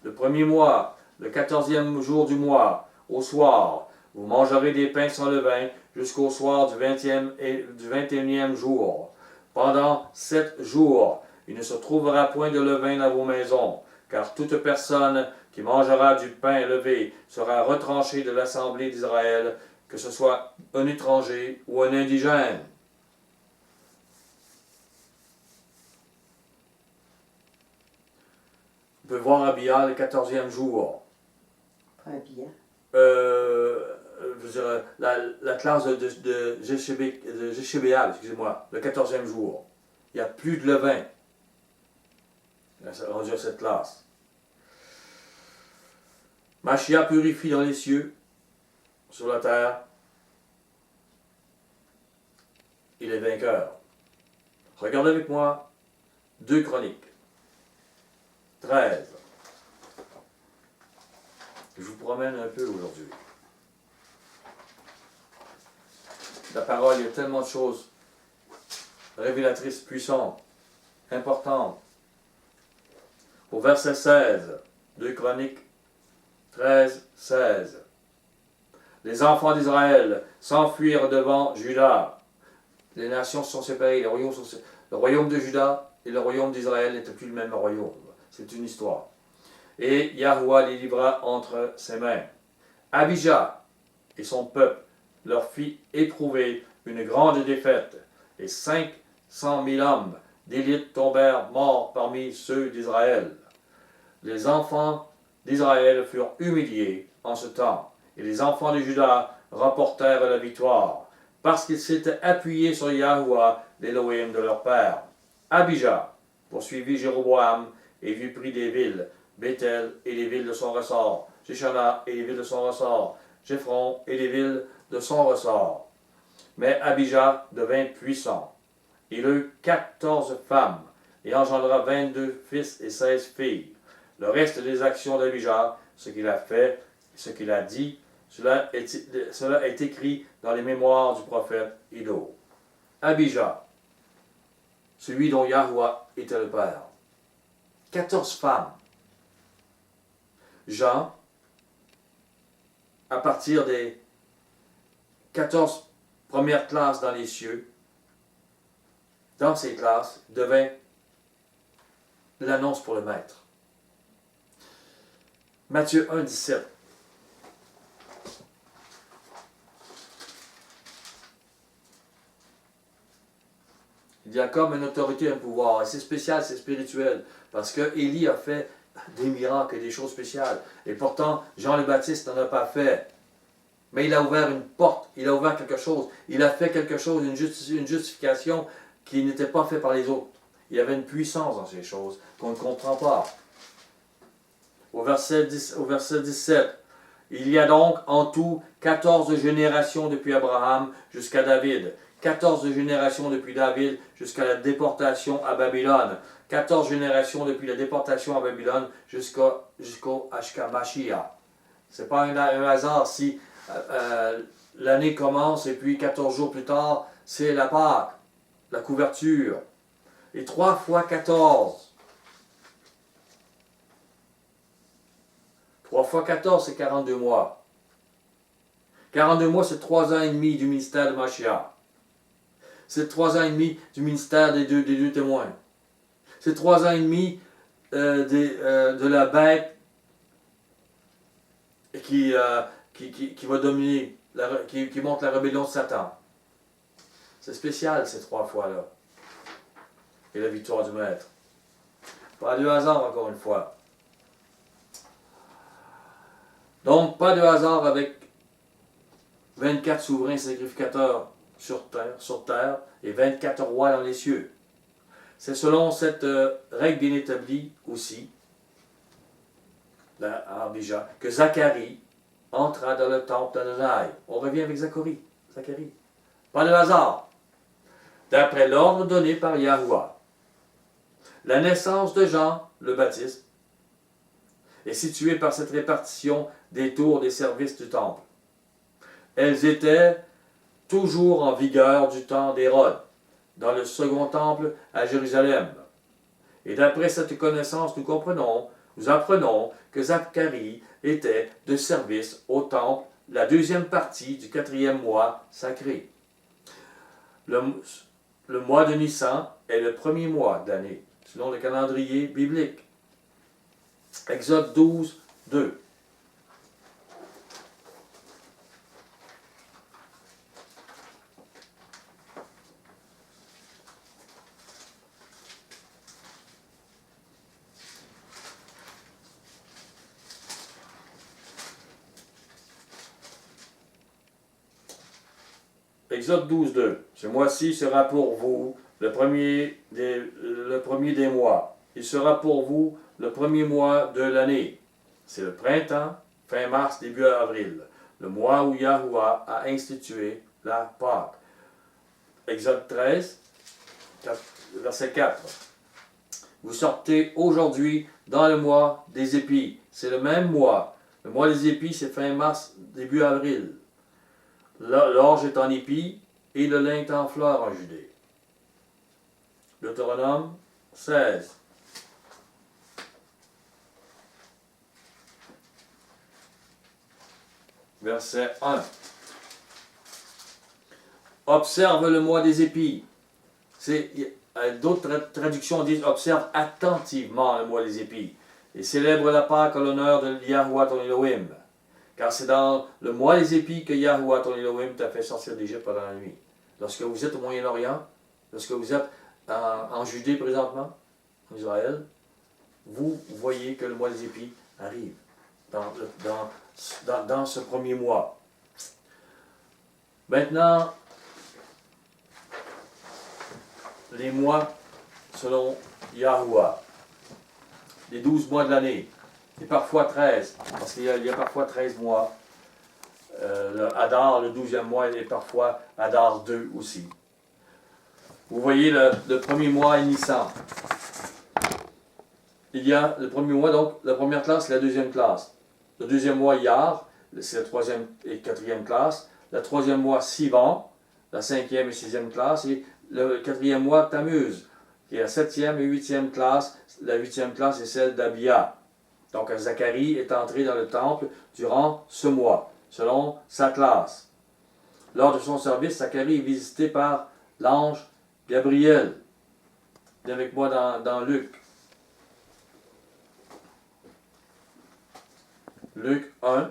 Le premier mois, le 14e jour du mois, au soir, vous mangerez des pains sans levain jusqu'au soir du 21e jour. Pendant 7 jours, il ne se trouvera point de levain dans vos maisons, car toute personne qui mangera du pain levé sera retranchée de l'assemblée d'Israël, que ce soit un étranger ou un indigène. On peut voir Abia le 14e jour. Pas Abia. je veux dire, la classe de Jéchébéal, excusez-moi, le 14e jour. Il n'y a plus de levain rendu à cette classe. Machia purifie dans les cieux, sur la terre. Il est vainqueur. Regardez avec moi 2 Chroniques 13. Je vous promène un peu aujourd'hui. La parole, il y a tellement de choses révélatrices, puissantes, importantes. Au verset 16, 2 Chroniques 13, 16. Les enfants d'Israël s'enfuirent devant Juda. Les nations se sont séparées. Le royaume de Juda et le royaume d'Israël n'étaient plus le même royaume. C'est une histoire. Et Yahweh les livra entre ses mains. Abijah et son peuple leur fit éprouver une grande défaite. Et 500 000 hommes d'élite tombèrent morts parmi ceux d'Israël. Les enfants d'Israël furent humiliés en ce temps. Et les enfants de Juda remportèrent la victoire, parce qu'ils s'étaient appuyés sur Yahweh, l'Élohim de leur père. Abijah poursuivit Jéroboam et lui prit des villes, Béthel et les villes de son ressort, Jéchana et les villes de son ressort, Jéphron et les villes de son ressort. Mais Abijah devint puissant. Il eut 14 femmes et engendra 22 fils et 16 filles. Le reste des actions d'Abijah, ce qu'il a fait, ce qu'il a dit, cela est écrit dans les mémoires du prophète Iddo. Abijah, celui dont Yahweh était le père. 14 femmes. Jean, à partir des 14 premières classes dans les cieux, dans ces classes, devint l'annonce pour le maître. Matthieu 1, 17. Il y a comme une autorité, un pouvoir. Et c'est spécial, c'est spirituel. Parce que Élie a fait des miracles et des choses spéciales. Et pourtant, Jean le Baptiste n'en a pas fait. Mais il a ouvert une porte, il a ouvert quelque chose. Il a fait quelque chose, une justification qui n'était pas faite par les autres. Il y avait une puissance dans ces choses qu'on ne comprend pas. Au verset 17, il y a donc en tout 14 générations depuis Abraham jusqu'à David. 14 générations depuis David jusqu'à la déportation à Babylone. 14 générations depuis la déportation à Babylone jusqu'au Ashkamashia. Ce n'est pas un hasard si l'année commence et puis 14 jours plus tard, c'est la Pâque, la couverture. Et 3 fois 14. 3 fois 14, c'est 42 mois. 42 mois, c'est 3 ans et demi du ministère de Mashiach. C'est 3 ans et demi du ministère des deux témoins. C'est 3 ans et demi de la bête qui va dominer, qui montre la rébellion de Satan. C'est spécial ces 3 fois-là. Et la victoire du Maître. Pas de hasard, encore une fois. Donc, pas de hasard avec 24 souverains sacrificateurs sur terre et 24 rois dans les cieux. C'est selon cette règle bien établie aussi, à Abijah, que Zacharie entra dans le temple d'Adonai. On revient avec Zacharie. Pas de hasard. D'après l'ordre donné par Yahweh. La naissance de Jean le Baptiste est située par cette répartition des tours des services du temple. Elles étaient toujours en vigueur du temps d'Hérode, dans le second temple à Jérusalem. Et d'après cette connaissance, nous apprenons que Zacharie était de service au temple la deuxième partie du 4e mois sacré. Le mois de Nissan est le premier mois de l'année, selon le calendrier biblique. Exode 12, 2. Exode 12, 2. Ce mois-ci sera pour vous le premier des mois. Il sera pour vous le premier mois de l'année. C'est le printemps, fin mars, début avril. Le mois où Yahuwah a institué la Pâque. Exode 13, verset 4. Vous sortez aujourd'hui dans le mois des épis. C'est le même mois. Le mois des épis, c'est fin mars, début avril. L'orge est en épis et le lin est en fleurs en Judée. Deutéronome 16. Verset 1. Observe le mois des épis. D'autres traductions disent observe attentivement le mois des épis et célèbre la Pâque à l'honneur de Yahuwah ton Elohim. Car c'est dans le mois des épis que Yahuwah ton Elohim t'a fait sortir d'Égypte pendant la nuit. Lorsque vous êtes au Moyen-Orient, lorsque vous êtes en Judée présentement, en Israël, vous voyez que le mois des épis arrive dans ce premier mois. Maintenant, les mois selon Yahuwah, les 12 mois de l'année, et parfois 13, parce qu'il y a parfois 13 mois. Le Hadar, le 12e mois, et parfois Hadar 2 aussi. Vous voyez le premier mois est Nissan. Il y a le premier mois, donc la première classe et la deuxième classe. Le deuxième mois, Iyar, c'est la troisième et quatrième classe. Le troisième mois, Sivan, la cinquième et sixième classe. Et le quatrième mois, Tammuz, qui est la septième et huitième classe. La huitième classe est celle d'Abia. Donc Zacharie est entré dans le temple durant ce mois, selon sa classe. Lors de son service, Zacharie est visité par l'ange Gabriel. Viens avec moi dans Luc. Luc 1.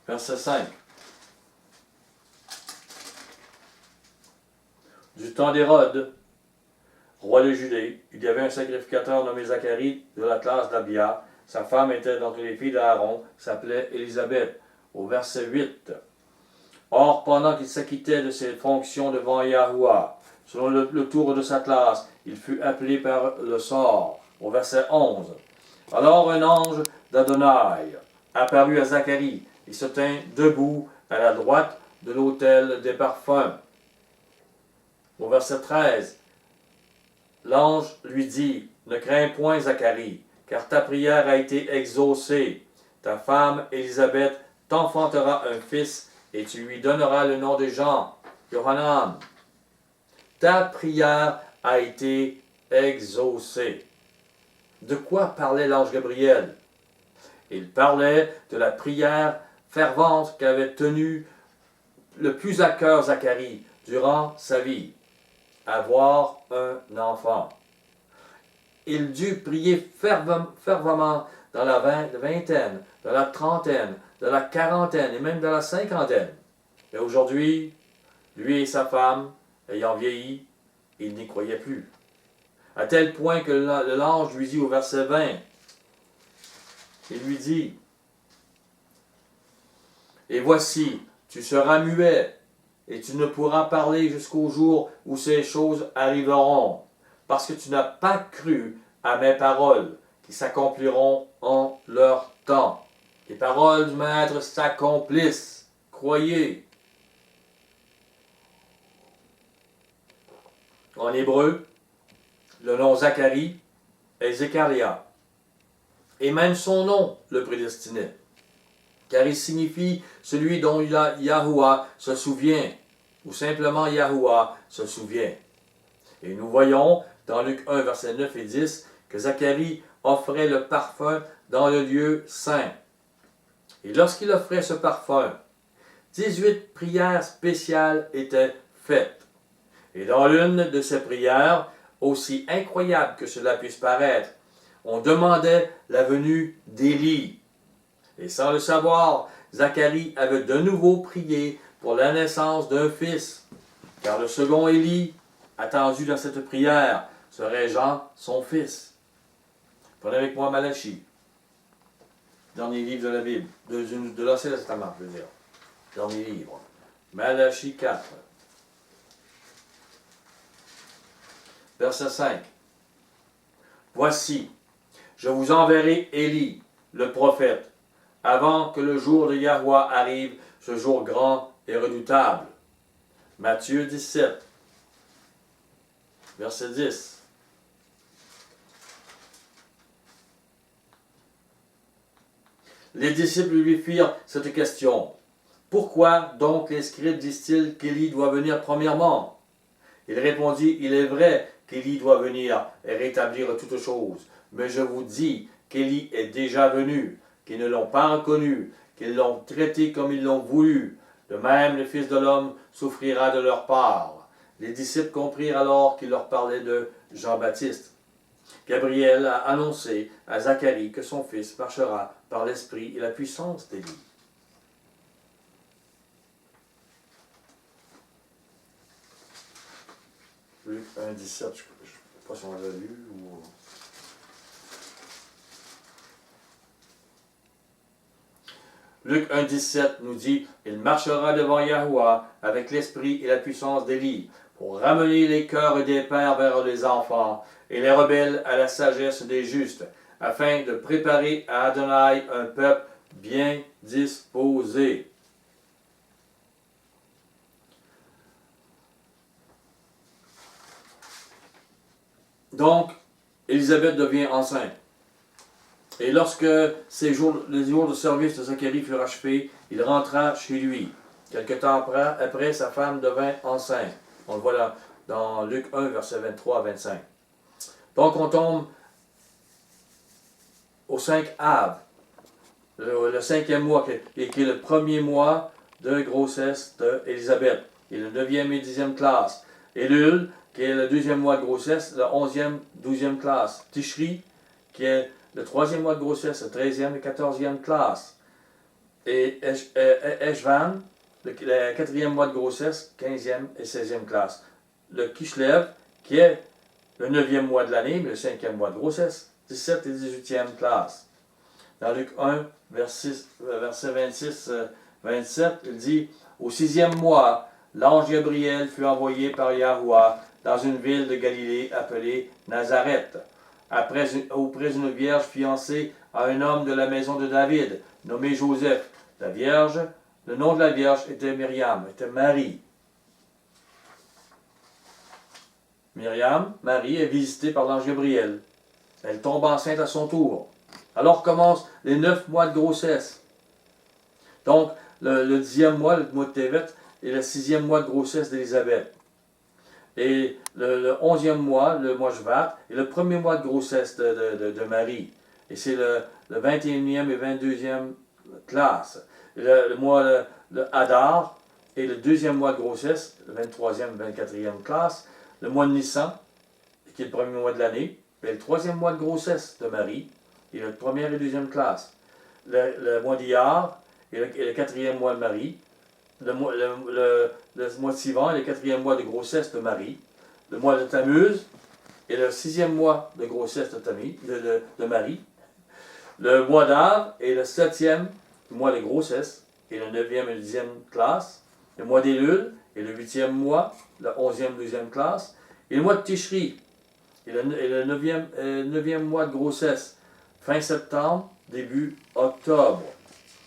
Verset 5. Du temps d'Hérode, roi de Judée, il y avait un sacrificateur nommé Zacharie de la classe d'Abia. Sa femme était d'entre les filles d'Aaron, s'appelait Élisabeth. Au verset 8. Or, pendant qu'il s'acquittait de ses fonctions devant Yahuwah, selon le tour de sa classe, il fut appelé par le sort. Au verset 11. Alors un ange d'Adonai apparut à Zacharie et se tint debout à la droite de l'autel des parfums. Au verset 13, l'ange lui dit, « Ne crains point, Zacharie, car ta prière a été exaucée. Ta femme, Élisabeth, t'enfantera un fils, et tu lui donneras le nom de Jean, Yohanan. Ta prière a été exaucée. » De quoi parlait l'ange Gabriel? Il parlait de la prière fervente qu'avait tenue le plus à cœur Zacharie durant sa vie. Avoir un enfant. Il dut prier fervemment dans la vingtaine, dans la trentaine, dans la quarantaine et même dans la cinquantaine. Et aujourd'hui, lui et sa femme, ayant vieilli, ils n'y croyaient plus. À tel point que l'ange lui dit au verset 20, il lui dit, « Et voici, tu seras muet, et tu ne pourras parler jusqu'au jour où ces choses arriveront, parce que tu n'as pas cru à mes paroles, qui s'accompliront en leur temps. Les paroles du Maître s'accomplissent. Croyez. » En hébreu, le nom Zacharie est Zechariah, et même son nom le prédestinait, car il signifie celui dont Yahuwah se souvient, ou simplement Yahuwah se souvient. Et nous voyons dans Luc 1, versets 9 et 10, que Zacharie offrait le parfum dans le lieu saint. Et lorsqu'il offrait ce parfum, 18 prières spéciales étaient faites. Et dans l'une de ces prières, aussi incroyable que cela puisse paraître, on demandait la venue d'Élie. Et sans le savoir, Zacharie avait de nouveau prié pour la naissance d'un fils, car le second Élie, attendu dans cette prière, serait Jean, son fils. Prenez avec moi Malachie. dernier livre de la Bible, de l'Ancien Testament, je veux dire. Dernier livre. Malachie 4. Verset 5. Voici, je vous enverrai Élie, le prophète, avant que le jour de Yahweh arrive, ce jour grand et redoutable. Matthieu 17, verset 10. Les disciples lui firent cette question. Pourquoi donc les scribes disent-ils qu'Élie doit venir premièrement? Il répondit, il est vrai qu'Élie doit venir et rétablir toutes choses. Mais je vous dis qu'Élie est déjà venu, qu'ils ne l'ont pas reconnu, qu'ils l'ont traité comme ils l'ont voulu. De même, le Fils de l'homme souffrira de leur part. Les disciples comprirent alors qu'il leur parlait de Jean-Baptiste. Gabriel a annoncé à Zacharie que son fils marchera par l'esprit et la puissance d'Élie. Luc 1, 17, je ne sais pas si on l'a lu ou... Luc 1, 17 nous dit « Il marchera devant Yahweh avec l'esprit et la puissance d'Élie pour ramener les cœurs des pères vers les enfants et les rebelles à la sagesse des justes, afin de préparer à Adonai un peuple bien disposé. » Donc, Élisabeth devient enceinte. Et lorsque les jours de service de Zacharie furent achevés, il rentra chez lui. Quelque temps après, sa femme devint enceinte. On le voit dans Luc 1, versets 23 à 25. Donc, on tombe au 5 Av, le 5e mois, qui est le premier mois de grossesse d'Élisabeth, qui est le 9e et 10e classe. Elul, qui est le 2e mois de grossesse, le 11e, 12e classe. Tishri, qui est le 3e mois de grossesse, le 13e et 14e classe. Et Eshvan, le 4e mois de grossesse, 15e et 16e classe. Le Kishlev, qui est le 9e mois de l'année, mais le 5e mois de grossesse, 17 et 18e classe. Dans Luc 1, verset 26-27, il dit « Au 6e mois, l'ange Gabriel fut envoyé par Yahweh dans une ville de Galilée appelée Nazareth, auprès d'une vierge fiancée à un homme de la maison de David, nommé Joseph. Le nom de la vierge était Myriam, était Marie. Myriam, Marie, est visitée par l'ange Gabriel. Elle tombe enceinte à son tour. Alors commencent les 9 mois de grossesse. Donc, le 10e mois, le mois de Tevet, est le 6e mois de grossesse d'Élisabeth. Et le 11e mois, le mois Shvat, est le premier mois de grossesse de Marie. Et c'est le 21e et 22e classe. Le mois le Hadar est le 2e mois de grossesse, le 23e et 24e classe. Le mois de Nissan, qui est le premier mois de l'année, est le 3e mois de grossesse de Marie, et le 1er et 2e classe. Le mois d'Iyar est le 4e mois de Marie. Le mois suivant est le 4e mois de grossesse de Marie. Le mois de Tammuz est le 6e mois de grossesse de Marie. Le mois d'Av est le 7e mois de grossesse et le 9e et 10e classe. Le mois d'Elul est le 8e mois, le 11e, 12e classe. Et le mois de Tishri est le 9e mois de grossesse, fin septembre, début octobre.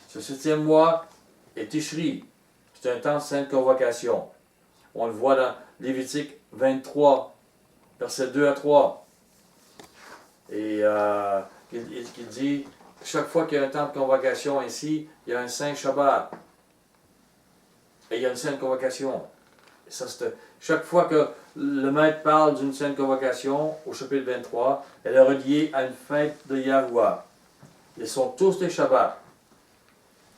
Ce 7e mois est Tishri. C'est un temps de sainte convocation. On le voit dans Lévitique 23, versets 2 à 3. Et il dit, chaque fois qu'il y a un temps de convocation ici, il y a un saint Shabbat. Et il y a une sainte convocation. Et ça, chaque fois que le maître parle d'une sainte convocation, au chapitre 23, elle est reliée à une fête de Yahweh. Ils sont tous des Shabbats,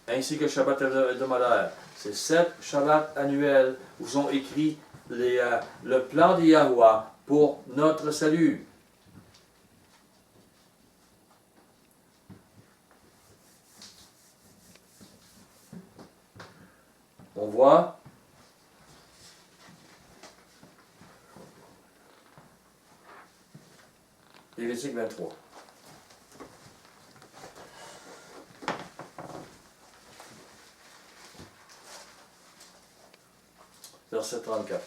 ainsi que le Shabbat hebdomadaire. C'est 7 Shabbats annuels où sont écrits le plan de Yahweh pour notre salut. On voit Lévitique 23. verset 34.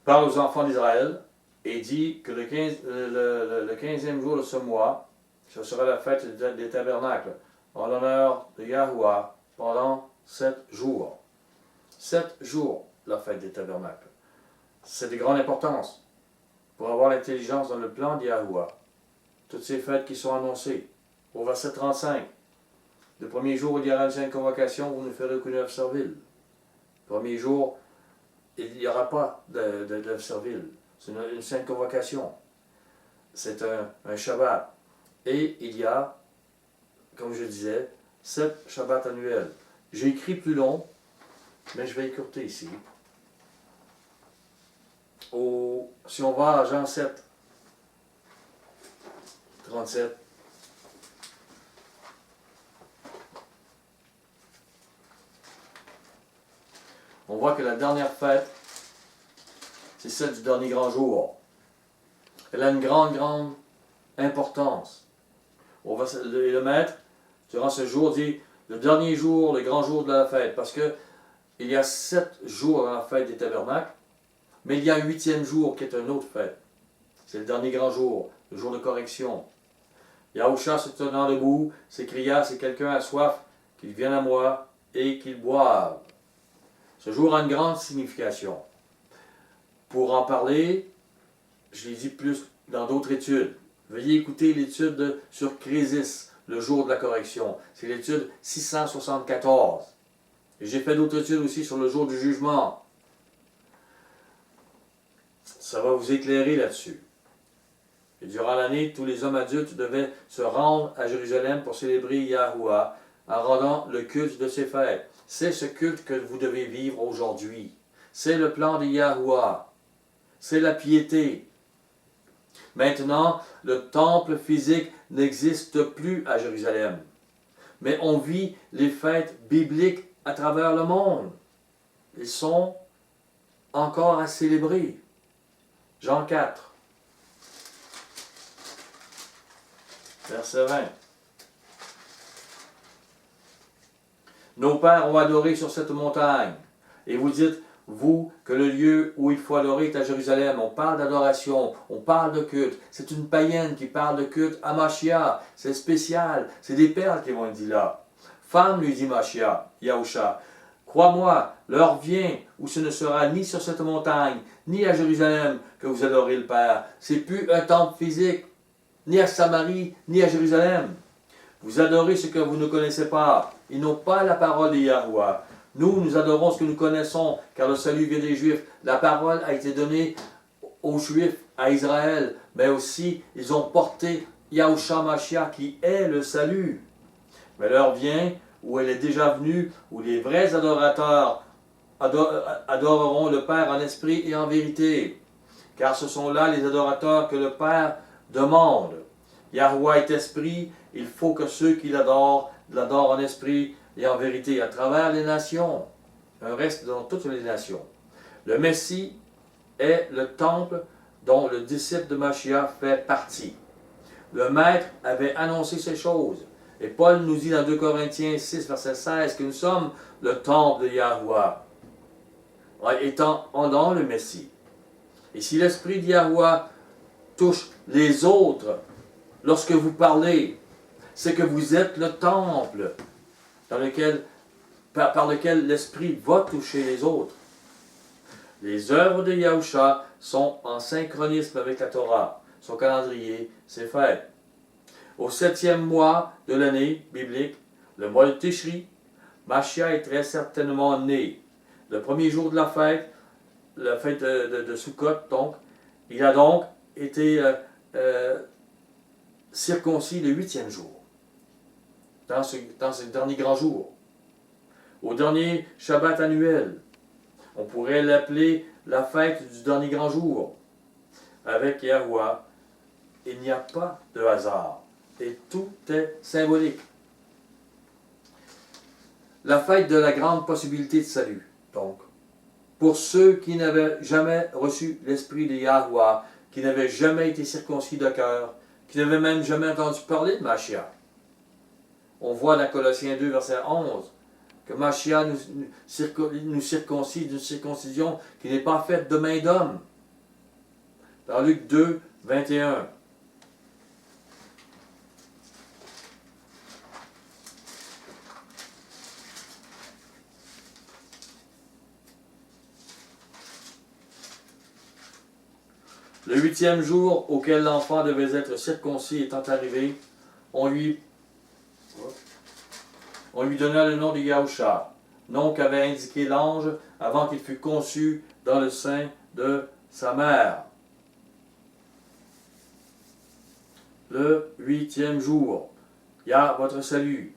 Parle aux enfants d'Israël et dit que le 15e jour de ce mois, ce sera la fête des tabernacles, en l'honneur de Yahuwah, pendant 7 jours. 7 jours, la fête des tabernacles. C'est de grande importance pour avoir l'intelligence dans le plan de Yahuwah. Toutes ces fêtes qui sont annoncées. Au verset 35, le premier jour, il y aura une sainte convocation, vous ne ferez aucune œuvre servile. Le premier jour, il n'y aura pas d'œuvre servile. C'est une sainte convocation. C'est un Shabbat. Et il y a, comme je disais, 7 Shabbats annuels. J'ai écrit plus long, mais je vais écourter ici. Si on va à Jean 7, 37, on voit que la dernière fête, c'est celle du dernier grand jour. Elle a une grande importance. Le maître, durant ce jour, dit le dernier jour, le grand jour de la fête, parce que il y a 7 jours dans la fête des tabernacles, mais il y a un 8e jour qui est une autre fête. C'est le dernier grand jour, le jour de correction. Yahusha se tenant debout, s'écria, si quelqu'un a soif, qu'il vienne à moi et qu'il boive. Ce jour a une grande signification. Pour en parler, je l'ai dit plus dans d'autres études. Veuillez écouter l'étude sur Crésis, le jour de la correction. C'est l'étude 674. Et j'ai fait d'autres études aussi sur le jour du jugement. Ça va vous éclairer là-dessus. Et durant l'année, tous les hommes adultes devaient se rendre à Jérusalem pour célébrer Yahuwah en rendant le culte de ses fêtes. C'est ce culte que vous devez vivre aujourd'hui. C'est le plan de Yahuwah. C'est la piété. Maintenant, le temple physique n'existe plus à Jérusalem. Mais on vit les fêtes bibliques à travers le monde. Ils sont encore à célébrer. Jean 4, verset 20. Nos pères ont adoré sur cette montagne. Et vous dites, vous, que le lieu où il faut adorer est à Jérusalem. On parle d'adoration, on parle de culte. C'est une païenne qui parle de culte à Mashiach. C'est spécial. C'est des perles qui vont être dit là. Femme, lui dit Mashiach, Yahusha, crois-moi, l'heure vient où ce ne sera ni sur cette montagne, ni à Jérusalem que vous adorez le Père. C'est plus un temple physique, ni à Samarie, ni à Jérusalem. Vous adorez ce que vous ne connaissez pas. Ils n'ont pas la parole de Yahuwah. Nous adorons ce que nous connaissons, car le salut vient des Juifs. La parole a été donnée aux Juifs, à Israël, mais aussi ils ont porté Yahusha Mashiach qui est le salut. Mais l'heure vient où elle est déjà venue, où les vrais adorateurs adoreront le Père en esprit et en vérité. Car ce sont là les adorateurs que le Père demande. Yahuwah est esprit, il faut que ceux qui l'adorent en esprit et en vérité à travers les nations. Un reste dans toutes les nations. Le Messie est le temple dont le disciple de Mashiach fait partie. Le Maître avait annoncé ces choses. Et Paul nous dit dans 2 Corinthiens 6, verset 16, que nous sommes le temple de Yahuwah, étant dans le Messie. Et si l'esprit de Yahuwah touche les autres, lorsque vous parlez, c'est que vous êtes le temple par lequel l'esprit va toucher les autres. Les œuvres de Yahusha sont en synchronisme avec la Torah, son calendrier, ses fêtes. Au 7e mois de l'année biblique, le mois de Tishri, Mashiach est très certainement né. Le premier jour de la fête de Sukkot, donc, il a donc été circoncis le 8e jour, dans ce dernier grand jour. Au dernier Shabbat annuel, on pourrait l'appeler la fête du dernier grand jour. Avec Yahuwah, il n'y a pas de hasard. Et tout est symbolique. La fête de la grande possibilité de salut, donc, pour ceux qui n'avaient jamais reçu l'esprit de Yahuwah, qui n'avaient jamais été circoncis de cœur, qui n'avaient même jamais entendu parler de Mashiach. On voit dans Colossiens 2, verset 11, que Mashiach nous circoncise d'une circoncision qui n'est pas faite de main d'homme. Dans Luc 2, 21. Le 8e jour auquel l'enfant devait être circoncis étant arrivé, on lui donna le nom de Yahusha, nom qu'avait indiqué l'ange avant qu'il fût conçu dans le sein de sa mère. Le 8e jour, Yah, votre salut.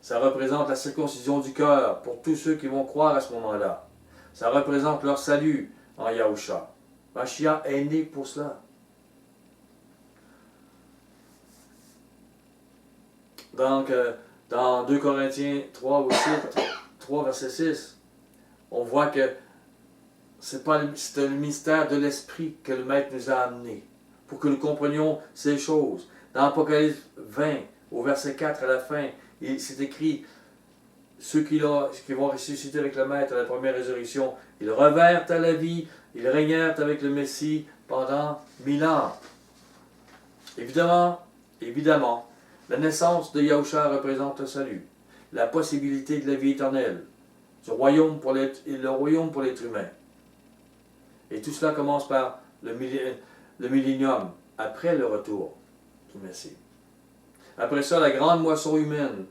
Ça représente la circoncision du cœur pour tous ceux qui vont croire à ce moment-là. Ça représente leur salut en Yahusha. Mashiach est né pour cela. Donc, dans 2 Corinthiens 3 ou 3 verset 6, on voit que c'est le mystère de l'Esprit que le Maître nous a amené, pour que nous comprenions ces choses. Dans Apocalypse 20, au verset 4 à la fin, c'est écrit, ceux qui vont ressusciter avec le Maître à la première résurrection, ils revinrent à la vie, ils régnèrent avec le Messie pendant 1000 ans. Évidemment, la naissance de Yahusha représente le salut, la possibilité de la vie éternelle, le royaume pour l'être humain. Et tout cela commence par le millénium, après le retour du Messie. Après ça, la grande moisson humaine,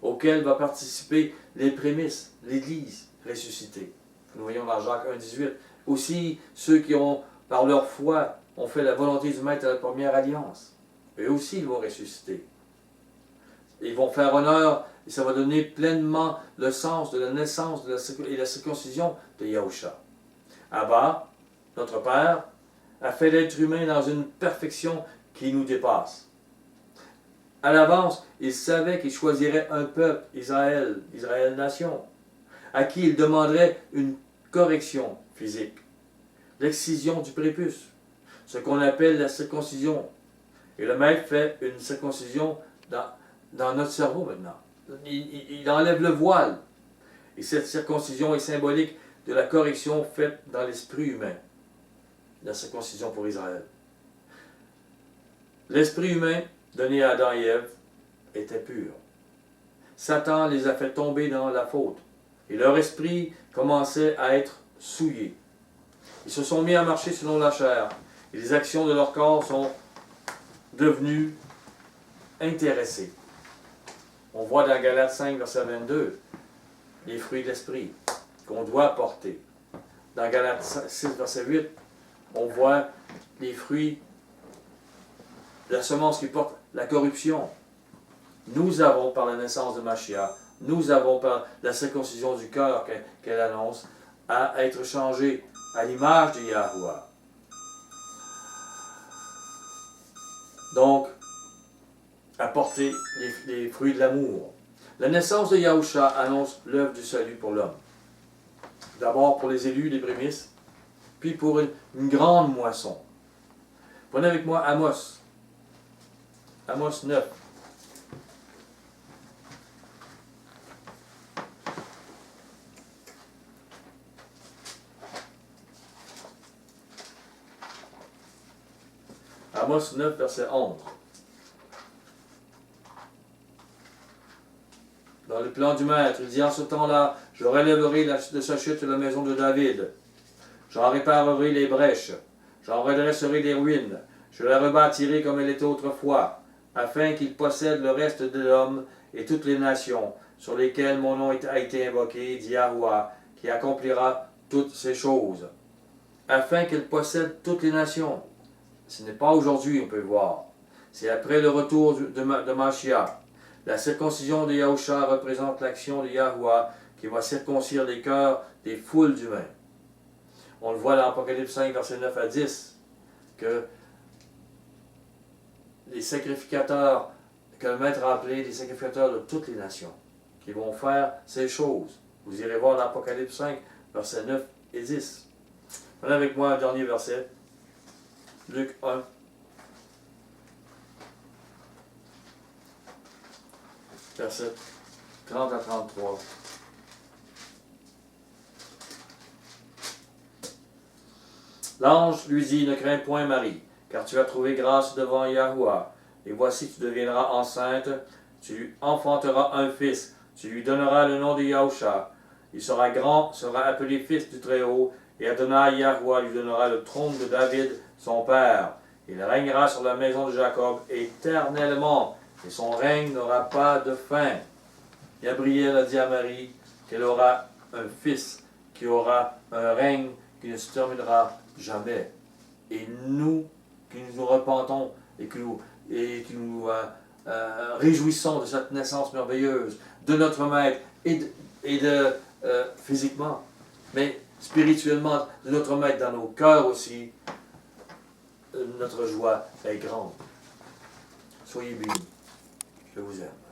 auquel va participer les prémices, l'Église ressuscitée. Nous voyons dans Jacques 1,18. Aussi, ceux qui ont, par leur foi, ont fait la volonté du Maître à la première alliance. Eux aussi, ils vont ressusciter. Ils vont faire honneur, et ça va donner pleinement le sens de la naissance et la circoncision de Yahusha. Abba, notre Père, a fait l'être humain dans une perfection qui nous dépasse. À l'avance, il savait qu'il choisirait un peuple, Israël nation, à qui il demanderait une correction physique, l'excision du prépuce, ce qu'on appelle la circoncision. Et le Maître fait une circoncision dans notre cerveau maintenant. Il enlève le voile. Et cette circoncision est symbolique de la correction faite dans l'esprit humain. La circoncision pour Israël. L'esprit humain donné à Adam et Ève était pur. Satan les a fait tomber dans la faute. Et leur esprit commençait à être souillé. Ils se sont mis à marcher selon la chair. Et les actions de leur corps sont devenues intéressées. On voit dans Galates 5, verset 22, les fruits de l'esprit qu'on doit porter. Dans Galates 6, verset 8, on voit les fruits de la semence qui porte la corruption. Nous avons, par la naissance de Mashiach, nous avons, par la circoncision du cœur qu'elle annonce, à être changés à l'image de Yahuwah. Donc, apporter les fruits de l'amour. La naissance de Yahusha annonce l'œuvre du salut pour l'homme. D'abord pour les élus, les prémices, puis pour une grande moisson. Prenez avec moi Amos. Amos 9. Amos 9, verset 11. Dans le plan du Maître, il dit, en ce temps-là, je relèverai de sa chute la maison de David. J'en réparerai les brèches. J'en redresserai les ruines. Je la rebâtirai comme elle était autrefois, afin qu'il possède le reste de l'homme et toutes les nations, sur lesquelles mon nom a été invoqué, dit Yahuwah, qui accomplira toutes ces choses. Afin qu'il possède toutes les nations. Ce n'est pas aujourd'hui, on peut voir. C'est après le retour de Mashiach. La circoncision de Yahusha représente l'action de Yahuwah qui va circoncire les cœurs des foules d'humains. On le voit dans Apocalypse 5, versets 9 à 10, que les sacrificateurs, que le Maître a appelés les sacrificateurs de toutes les nations, qui vont faire ces choses. Vous irez voir dans Apocalypse 5, versets 9 et 10. Prenez avec moi un dernier verset, Luc 1. Verset 30 à 33. L'ange lui dit, ne crains point Marie, car tu as trouvé grâce devant Yahuwah. Et voici, tu deviendras enceinte, tu enfanteras un fils, tu lui donneras le nom de Yahusha. Il sera grand, sera appelé fils du Très-Haut, et Adonai Yahuwah lui donnera le trône de David, son père. Il régnera sur la maison de Jacob éternellement, et son règne n'aura pas de fin. Gabriel a dit à Marie qu'elle aura un fils, qui aura un règne qui ne se terminera jamais. Et nous, qui nous repentons et qui nous réjouissons de cette naissance merveilleuse de notre Maître et de physiquement, mais spirituellement de notre Maître dans nos cœurs aussi, notre joie est grande. Soyez bénis. Je vous aime.